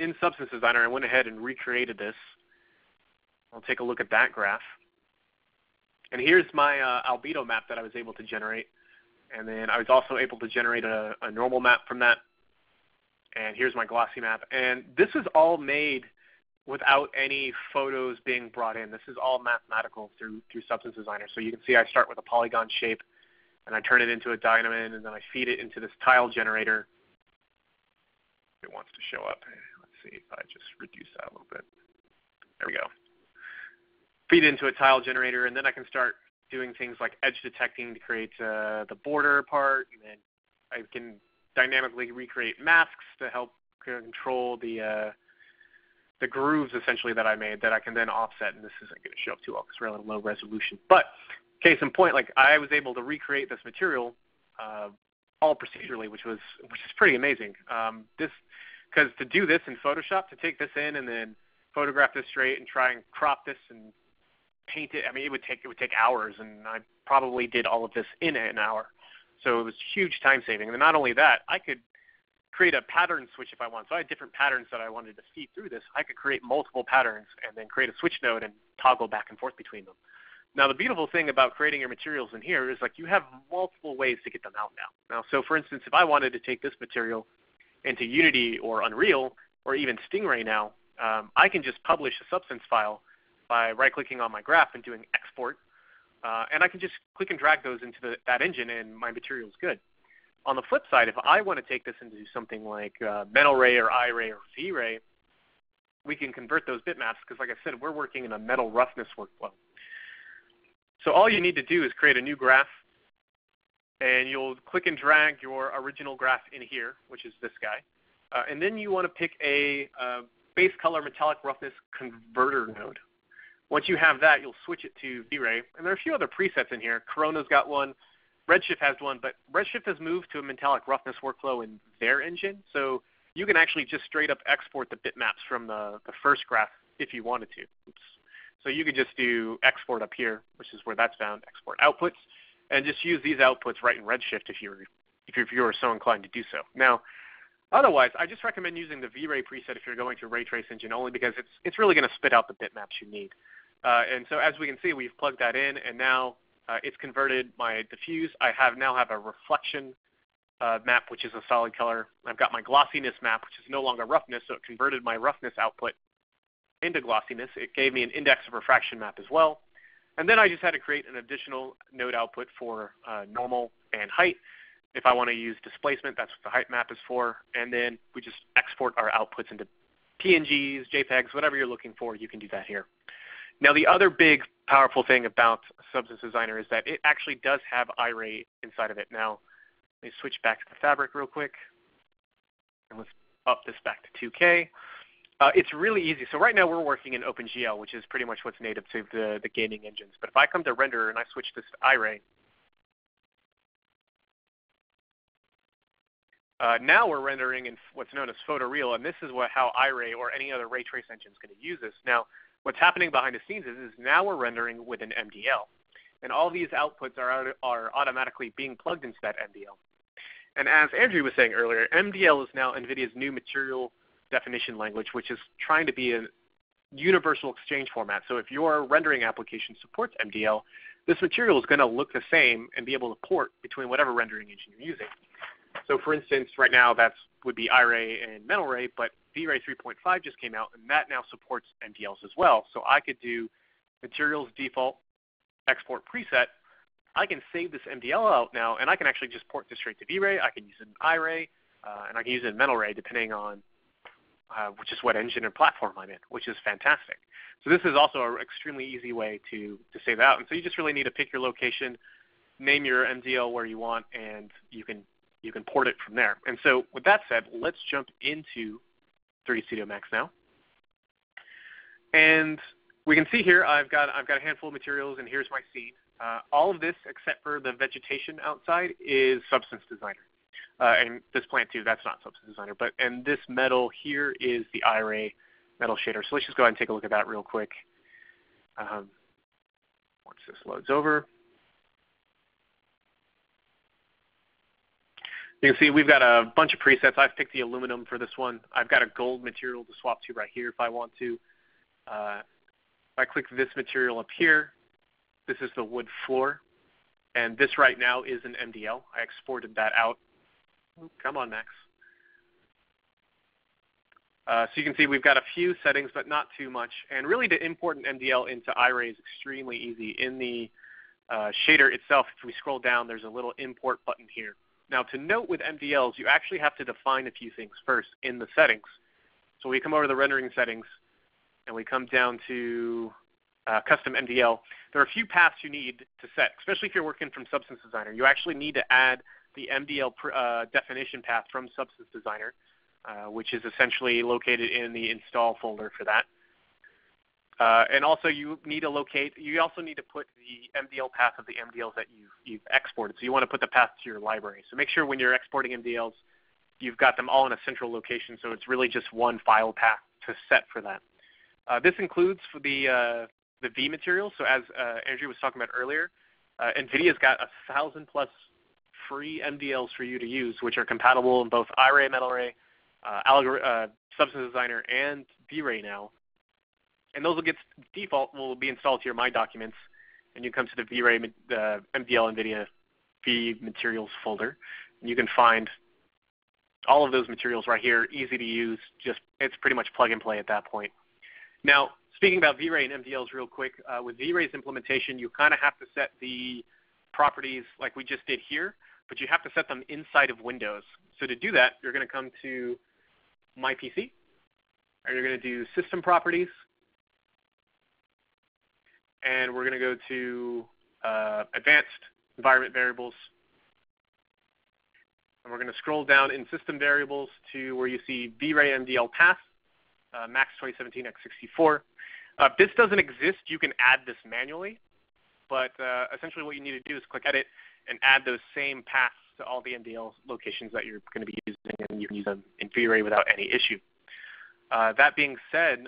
in Substance Designer, I went ahead and recreated this. I'll take a look at that graph. And here's my albedo map that I was able to generate. And then I was also able to generate a normal map from that. And here's my glossy map. And this is all made without any photos being brought in. This is all mathematical through Substance Designer. So you can see I start with a polygon shape, and I turn it into a diamond, and then I feed it into this tile generator. It wants to show up. Let's see if I just reduce that a little bit. There we go. Feed it into a tile generator, and then I can start doing things like edge detecting to create the border part, and then I can dynamically recreate masks to help control the grooves essentially that I made that I can then offset. And this isn't going to show up too well because we're at a low resolution. But case in point, like I was able to recreate this material all procedurally, which is pretty amazing. Because to do this in Photoshop, to take this in and then photograph this straight and try and crop this and paint it, I mean, it would take hours, and I probably did all of this in an hour. So it was huge time saving. And then not only that, I could create a pattern switch if I want. So I had different patterns that I wanted to feed through this. I could create multiple patterns and then create a switch node and toggle back and forth between them. Now, the beautiful thing about creating your materials in here is like you have multiple ways to get them out now. So for instance, if I wanted to take this material into Unity or Unreal or even Stingray now, I can just publish a Substance file by right-clicking on my graph and doing export. And I can just click and drag those into that engine, and my material is good. On the flip side, if I want to take this into something like metal ray or I-ray or V-ray, we can convert those bitmaps because, like I said, we're working in a metal roughness workflow. So all you need to do is create a new graph, and you'll click and drag your original graph in here, which is this guy. And then you want to pick a base color metallic roughness converter node. Once you have that, you'll switch it to V-ray. And there are a few other presets in here. Corona's got one. Redshift has one, but Redshift has moved to a metallic roughness workflow in their engine. So you can actually just straight up export the bitmaps from the first graph if you wanted to. Oops. So you could just do export up here, which is where that's found, export outputs, and just use these outputs right in Redshift if you're so inclined to do so. Now, otherwise, I just recommend using the V-Ray preset if you're going to Ray Trace engine, only because it's really going to spit out the bitmaps you need. And so as we can see, we've plugged that in, and now it's converted my diffuse. I now have a reflection map, which is a solid color. I've got my glossiness map, which is no longer roughness, so it converted my roughness output into glossiness. It gave me an index of refraction map as well. And then I just had to create an additional node output for normal and height. If I want to use displacement, that's what the height map is for. And then we just export our outputs into PNGs, JPEGs, whatever you're looking for, you can do that here. Now, the other big powerful thing about Substance Designer is that it actually does have I-ray inside of it. Now, let me switch back to the fabric real quick. And let's up this back to 2K. It's really easy. So right now we're working in OpenGL, which is pretty much what's native to the gaming engines. But if I come to render and I switch this to I-ray, now we're rendering in what's known as photoreal, and this is how I-ray or any other ray trace engine is going to use this. Now, what's happening behind the scenes is now we're rendering with an MDL, and all these outputs are automatically being plugged into that MDL. And as Andrew was saying earlier, MDL is now NVIDIA's new material definition language, which is trying to be a universal exchange format. So if your rendering application supports MDL, this material is going to look the same and be able to port between whatever rendering engine you're using. So for instance, right now that would be I-ray and metal ray, but V-Ray 3.5 just came out, and that now supports MDLs as well. So I could do materials default export preset. I can save this MDL out now, and I can actually just port this straight to V-Ray. I can use it in I-ray. and I can use it in metal ray depending on just what engine or platform I'm in, which is fantastic. So this is also an extremely easy way to save out. And so you just really need to pick your location, name your MDL where you want, and you can port it from there. And so with that said, let's jump into 3D Studio Max now. And we can see here I've got a handful of materials, and here's my scene. All of this, except for the vegetation outside, is Substance Designer. And this plant too, that's not Substance Designer. And this metal here is the iRay metal shader. So let's just go ahead and take a look at that real quick. Once this loads over. You can see we've got a bunch of presets. I've picked the aluminum for this one. I've got a gold material to swap to right here if I want to. If I click this material up here, this is the wood floor. And this right now is an MDL. I exported that out. Come on, Max. So you can see we've got a few settings, but not too much. And really to import an MDL into iRay is extremely easy. In the shader itself, if we scroll down, there's a little import button here. Now to note with MDLs, you actually have to define a few things first in the settings. So we come over to the rendering settings, and we come down to custom MDL. There are a few paths you need to set, especially if you're working from Substance Designer. You actually need to add the MDL definition path from Substance Designer, which is essentially located in the install folder for that. And also you also need to put the MDL path of the MDLs that you've exported. So you want to put the path to your library. So make sure when you're exporting MDLs, you've got them all in a central location, so it's really just one file path to set for that. This includes for the V material. So as Andrew was talking about earlier, NVIDIA's got 1,000+ free MDLs for you to use, which are compatible in both iRay, metal ray, Substance Designer, and V-Ray now. And those will be installed to your My Documents, and you come to the V-Ray, the MDL NVIDIA V materials folder, and you can find all of those materials right here, easy to use. It's pretty much plug and play at that point. Now, speaking about V-Ray and MDLs real quick, with V-Ray's implementation, you kind of have to set the properties like we just did here, but you have to set them inside of Windows. So to do that, you're going to come to My PC, and you're going to do System Properties, and we're going to go to Advanced Environment Variables, and we're going to scroll down in System Variables to where you see V-Ray MDL Path, Max 2017x64. If this doesn't exist, you can add this manually, but essentially what you need to do is click Edit and add those same paths to all the MDL locations that you're going to be using, and you can use them in V-Ray without any issue. That being said,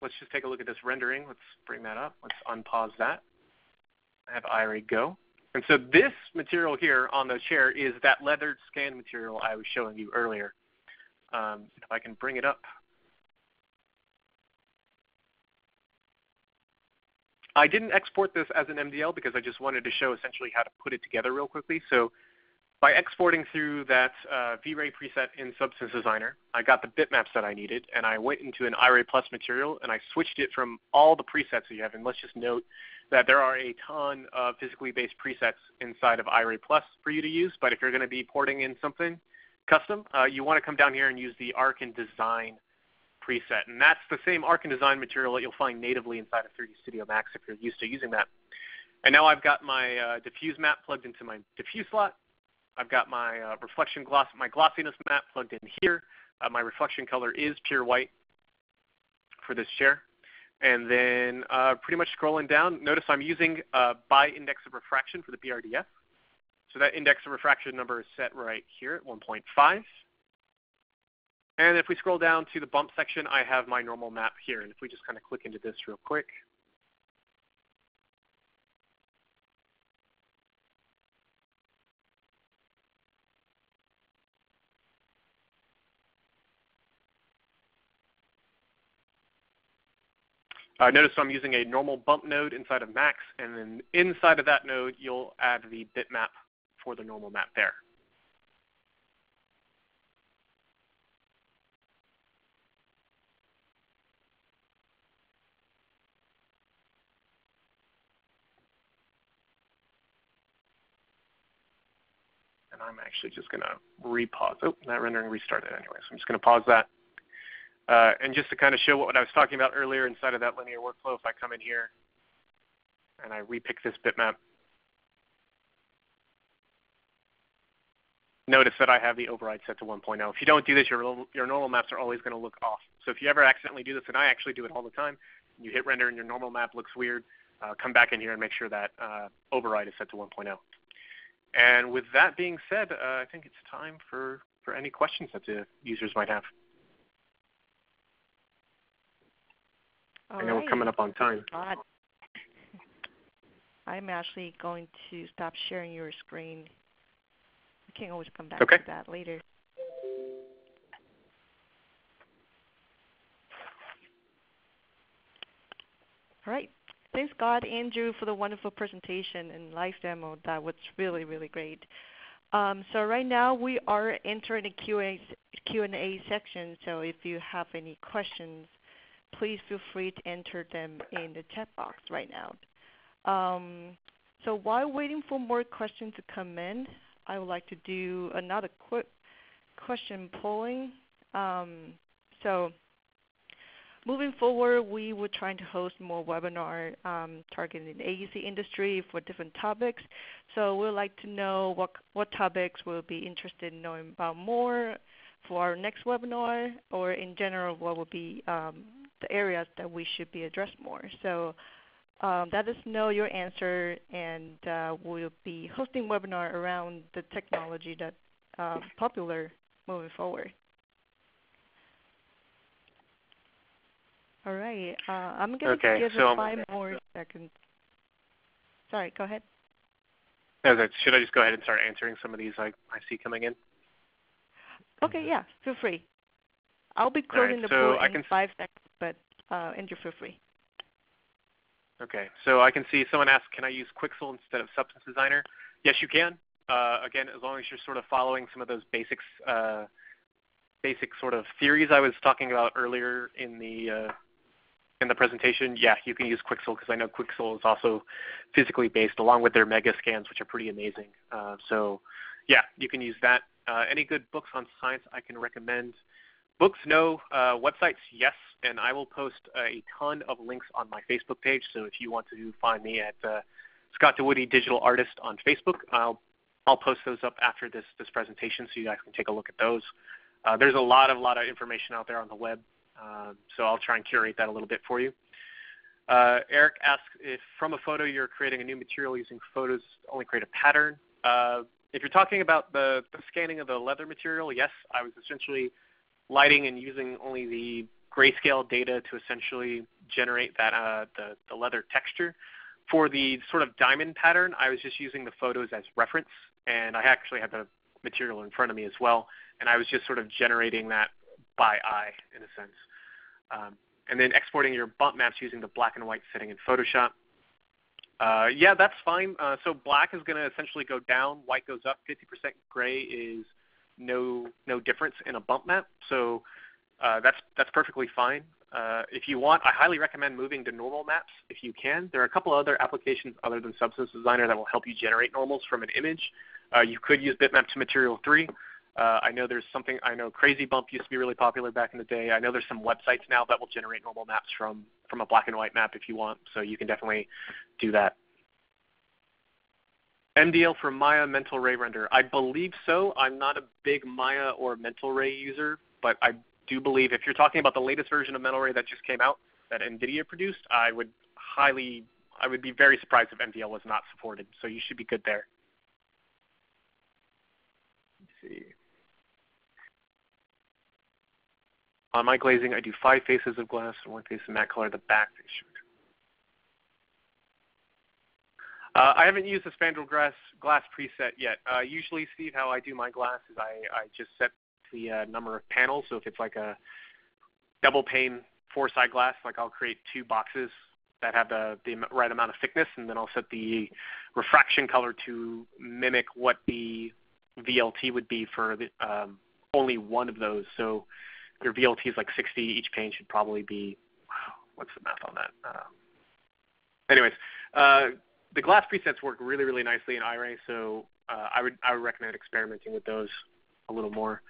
let's just take a look at this rendering. Let's bring that up. Let's unpause that. I have iRay go. And so this material here on the chair is that leathered scan material I was showing you earlier. If I can bring it up. I didn't export this as an MDL because I just wanted to show essentially how to put it together real quickly. So by exporting through that V-Ray preset in Substance Designer, I got the bitmaps that I needed, and I went into an iRay Plus material, and I switched it from all the presets that you have. And let's just note that there are a ton of physically based presets inside of iRay Plus for you to use, but if you're going to be porting in something custom, you want to come down here and use the Arc and Design preset. And that's the same Arc and Design material that you'll find natively inside of 3D Studio Max if you're used to using that. And now I've got my diffuse map plugged into my diffuse slot. I've got my my glossiness map plugged in here. My reflection color is pure white for this chair. And then pretty much scrolling down, notice I'm using by index of refraction for the BRDF. So that index of refraction number is set right here at 1.5. And if we scroll down to the bump section, I have my normal map here. And if we just kind of click into this real quick. Notice I'm using a normal bump node inside of Max, and then inside of that node, you'll add the bitmap for the normal map there. And I'm actually just going to repause. Oh, that rendering restarted anyway, so I'm just going to pause that. And just to kind of show what I was talking about earlier inside of that linear workflow, if I come in here and I repick this bitmap, notice that I have the override set to 1.0. If you don't do this, your normal maps are always going to look off. So if you ever accidentally do this, and I actually do it all the time, you hit render and your normal map looks weird, come back in here and make sure that override is set to 1.0. And with that being said, I think it's time for any questions that the users might have. I know we're coming up on time. I'm actually going to stop sharing your screen. We can always come back to that later. All right. Thanks, Scott, Andrew, for the wonderful presentation and live demo. That was really, really great. So right now we are entering the Q&A section. So if you have any questions, please feel free to enter them in the chat box right now. So while waiting for more questions to come in, I would like to do another quick question polling. So moving forward, we were trying to host more webinars targeting the AEC industry for different topics. So we'd like to know what topics we'll be interested in knowing about more for our next webinar, or in general, what will be the areas that we should be addressed more. So let us know your answer, and we'll be hosting webinar around the technology that's popular moving forward. All right. I'm going to give it 5 more seconds. Sorry, go ahead. Should I just go ahead and start answering some of these I see coming in? Okay, yeah, feel free. I'll be closing the pool in 5 seconds, but Andrew, feel free. Okay, so I can see someone asked, can I use Quixel instead of Substance Designer? Yes, you can. Again, as long as you're sort of following some of those basic sort of theories I was talking about earlier in the presentation. Yeah, you can use Quixel, because I know Quixel is also physically based, along with their mega scans, which are pretty amazing. So yeah, you can use that. Any good books on science I can recommend? Books, no. Websites, yes. And I will post a ton of links on my Facebook page. So if you want to find me at Scott DeWoody Digital Artist on Facebook, I'll post those up after this presentation, so you guys can take a look at those. There's a lot of information out there on the web, so I'll try and curate that a little bit for you. Eric asks if from a photo you're creating a new material using photos to only create a pattern. If you're talking about the scanning of the leather material, yes, I was essentially lighting and using only the grayscale data to essentially generate that the leather texture. For the sort of diamond pattern, I was just using the photos as reference, and I actually had the material in front of me as well, and I was just sort of generating that by eye in a sense. And then exporting your bump maps using the black and white setting in Photoshop. Yeah, that's fine. So black is going to essentially go down, white goes up, 50% gray is no difference in a bump map. So that's perfectly fine. If you want, I highly recommend moving to normal maps if you can. There are a couple other applications other than Substance Designer that will help you generate normals from an image. You could use Bitmap to Material 3. I know Crazy Bump used to be really popular back in the day. I know there's some websites now that will generate normal maps from a black and white map if you want, so you can definitely do that. MDL for Maya Mental Ray Render. I believe so. I'm not a big Maya or Mental Ray user, but I do believe if you're talking about the latest version of Mental Ray that just came out, that NVIDIA produced, I would be very surprised if MDL was not supported, so you should be good there. Let's see. On my glazing, I do 5 faces of glass and 1 face of matte color. The back face should. I haven't used the spandrel glass preset yet. Usually, Steve, how I do my glass is I just set the number of panels. So if it's like a double pane 4-side glass, like I'll create 2 boxes that have the right amount of thickness, and then I'll set the refraction color to mimic what the VLT would be for the, only one of those. So your VLT is like 60. Each pane should probably be, what's the math on that? Anyways, the glass presets work really, really nicely in iRay. So I would recommend experimenting with those a little more.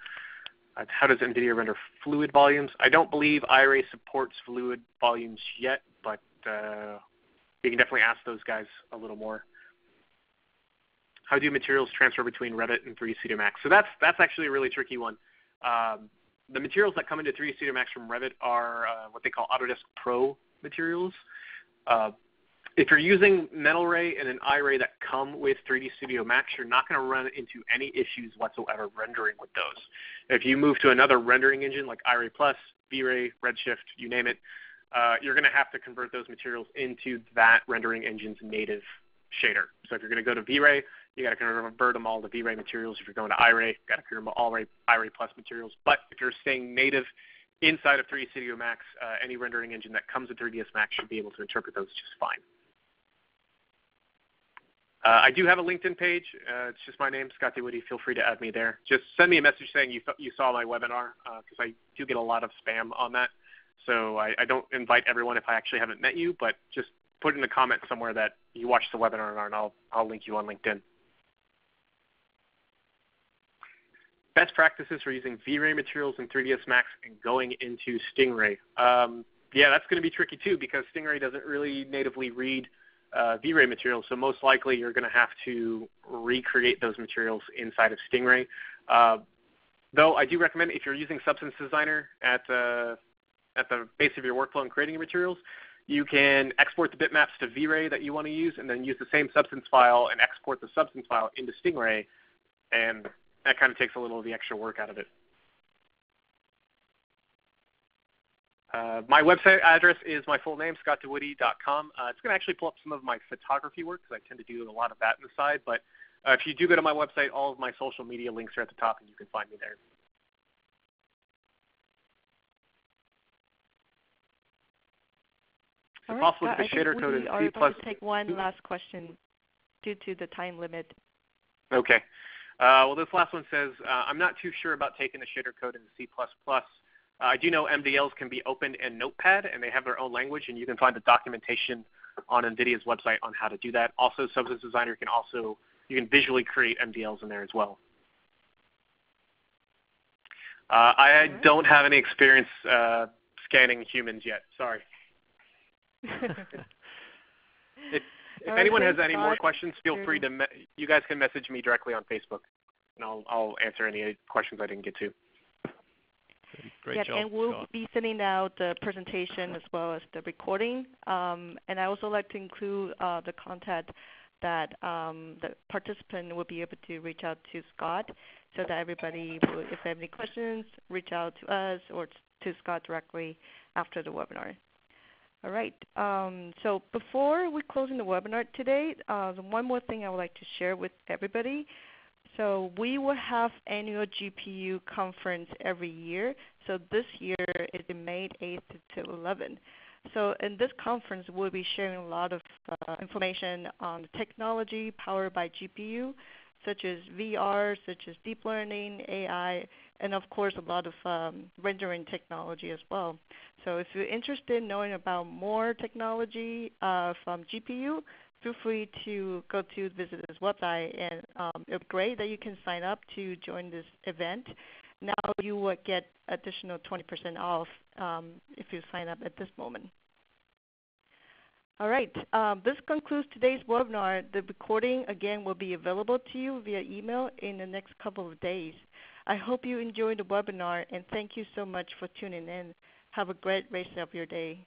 How does NVIDIA render fluid volumes? I don't believe Iray supports fluid volumes yet, but you can definitely ask those guys a little more. How do materials transfer between Revit and 3D Studio Max? So that's actually a really tricky one. The materials that come into 3D Studio Max from Revit are what they call Autodesk Pro materials. If you're using MetalRay and an Iray that come with 3D Studio Max, you're not going to run into any issues whatsoever rendering with those. If you move to another rendering engine like Iray Plus, V-Ray, Redshift, you name it, you're going to have to convert those materials into that rendering engine's native shader. So if you're going to go to V-Ray, you got to convert them all to V-Ray materials. If you're going to Iray, you got to convert them all Iray Plus materials. But if you're staying native inside of 3D Studio Max, any rendering engine that comes with 3ds Max should be able to interpret those just fine. I do have a LinkedIn page. It's just my name, Scott DeWoody. Feel free to add me there. Just send me a message saying you saw my webinar, because I do get a lot of spam on that. So I don't invite everyone if I actually haven't met you, but just put in the comments somewhere that you watched the webinar, and I'll link you on LinkedIn. Best practices for using V-Ray materials in 3ds Max and going into Stingray. Yeah, that's going to be tricky too, because Stingray doesn't really natively read V-Ray materials, so most likely you're going to have to recreate those materials inside of Stingray. Though I do recommend, if you're using Substance Designer at the base of your workflow and creating your materials, you can export the bitmaps to V-Ray that you want to use, and then use the same substance file and export the substance file into Stingray, and that kind of takes a little of the extra work out of it. My website address is my full name, scottdewoody.com. It's going to actually pull up some of my photography work, because I tend to do a lot of that on the side. But if you do go to my website, all of my social media links are at the top, and you can find me there. Is it possible to get the shader code in C++? We are about to take one last question due to the time limit. Okay. Well, this last one says, I'm not too sure about taking the shader code into C++. I do know MDLs can be opened in Notepad, and they have their own language, and you can find the documentation on NVIDIA's website on how to do that. Also, Substance Designer you can visually create MDLs in there as well. I don't have any experience scanning humans yet. Sorry. If anyone has any more questions, feel free to you guys can message me directly on Facebook, and I'll answer any questions I didn't get to. Great job, and we'll Scott. be sending out the presentation as well as the recording. And I also like to include the contact that the participant will be able to reach out to Scott, so that everybody will, if they have any questions, reach out to us or to Scott directly after the webinar. All right. So before we close in the webinar today, one more thing I would like to share with everybody. So we will have annual GPU conference every year. So this year is May 8th to 11th. So in this conference, we'll be sharing a lot of information on the technology powered by GPU, such as VR, such as deep learning, AI, and of course a lot of rendering technology as well. So if you're interested in knowing about more technology from GPU, feel free to go to visit this website, and it's great that you can sign up to join this event. Now you will get additional 20% off if you sign up at this moment. All right, this concludes today's webinar. The recording, again, will be available to you via email in the next couple of days. I hope you enjoyed the webinar, and thank you so much for tuning in. Have a great rest of your day.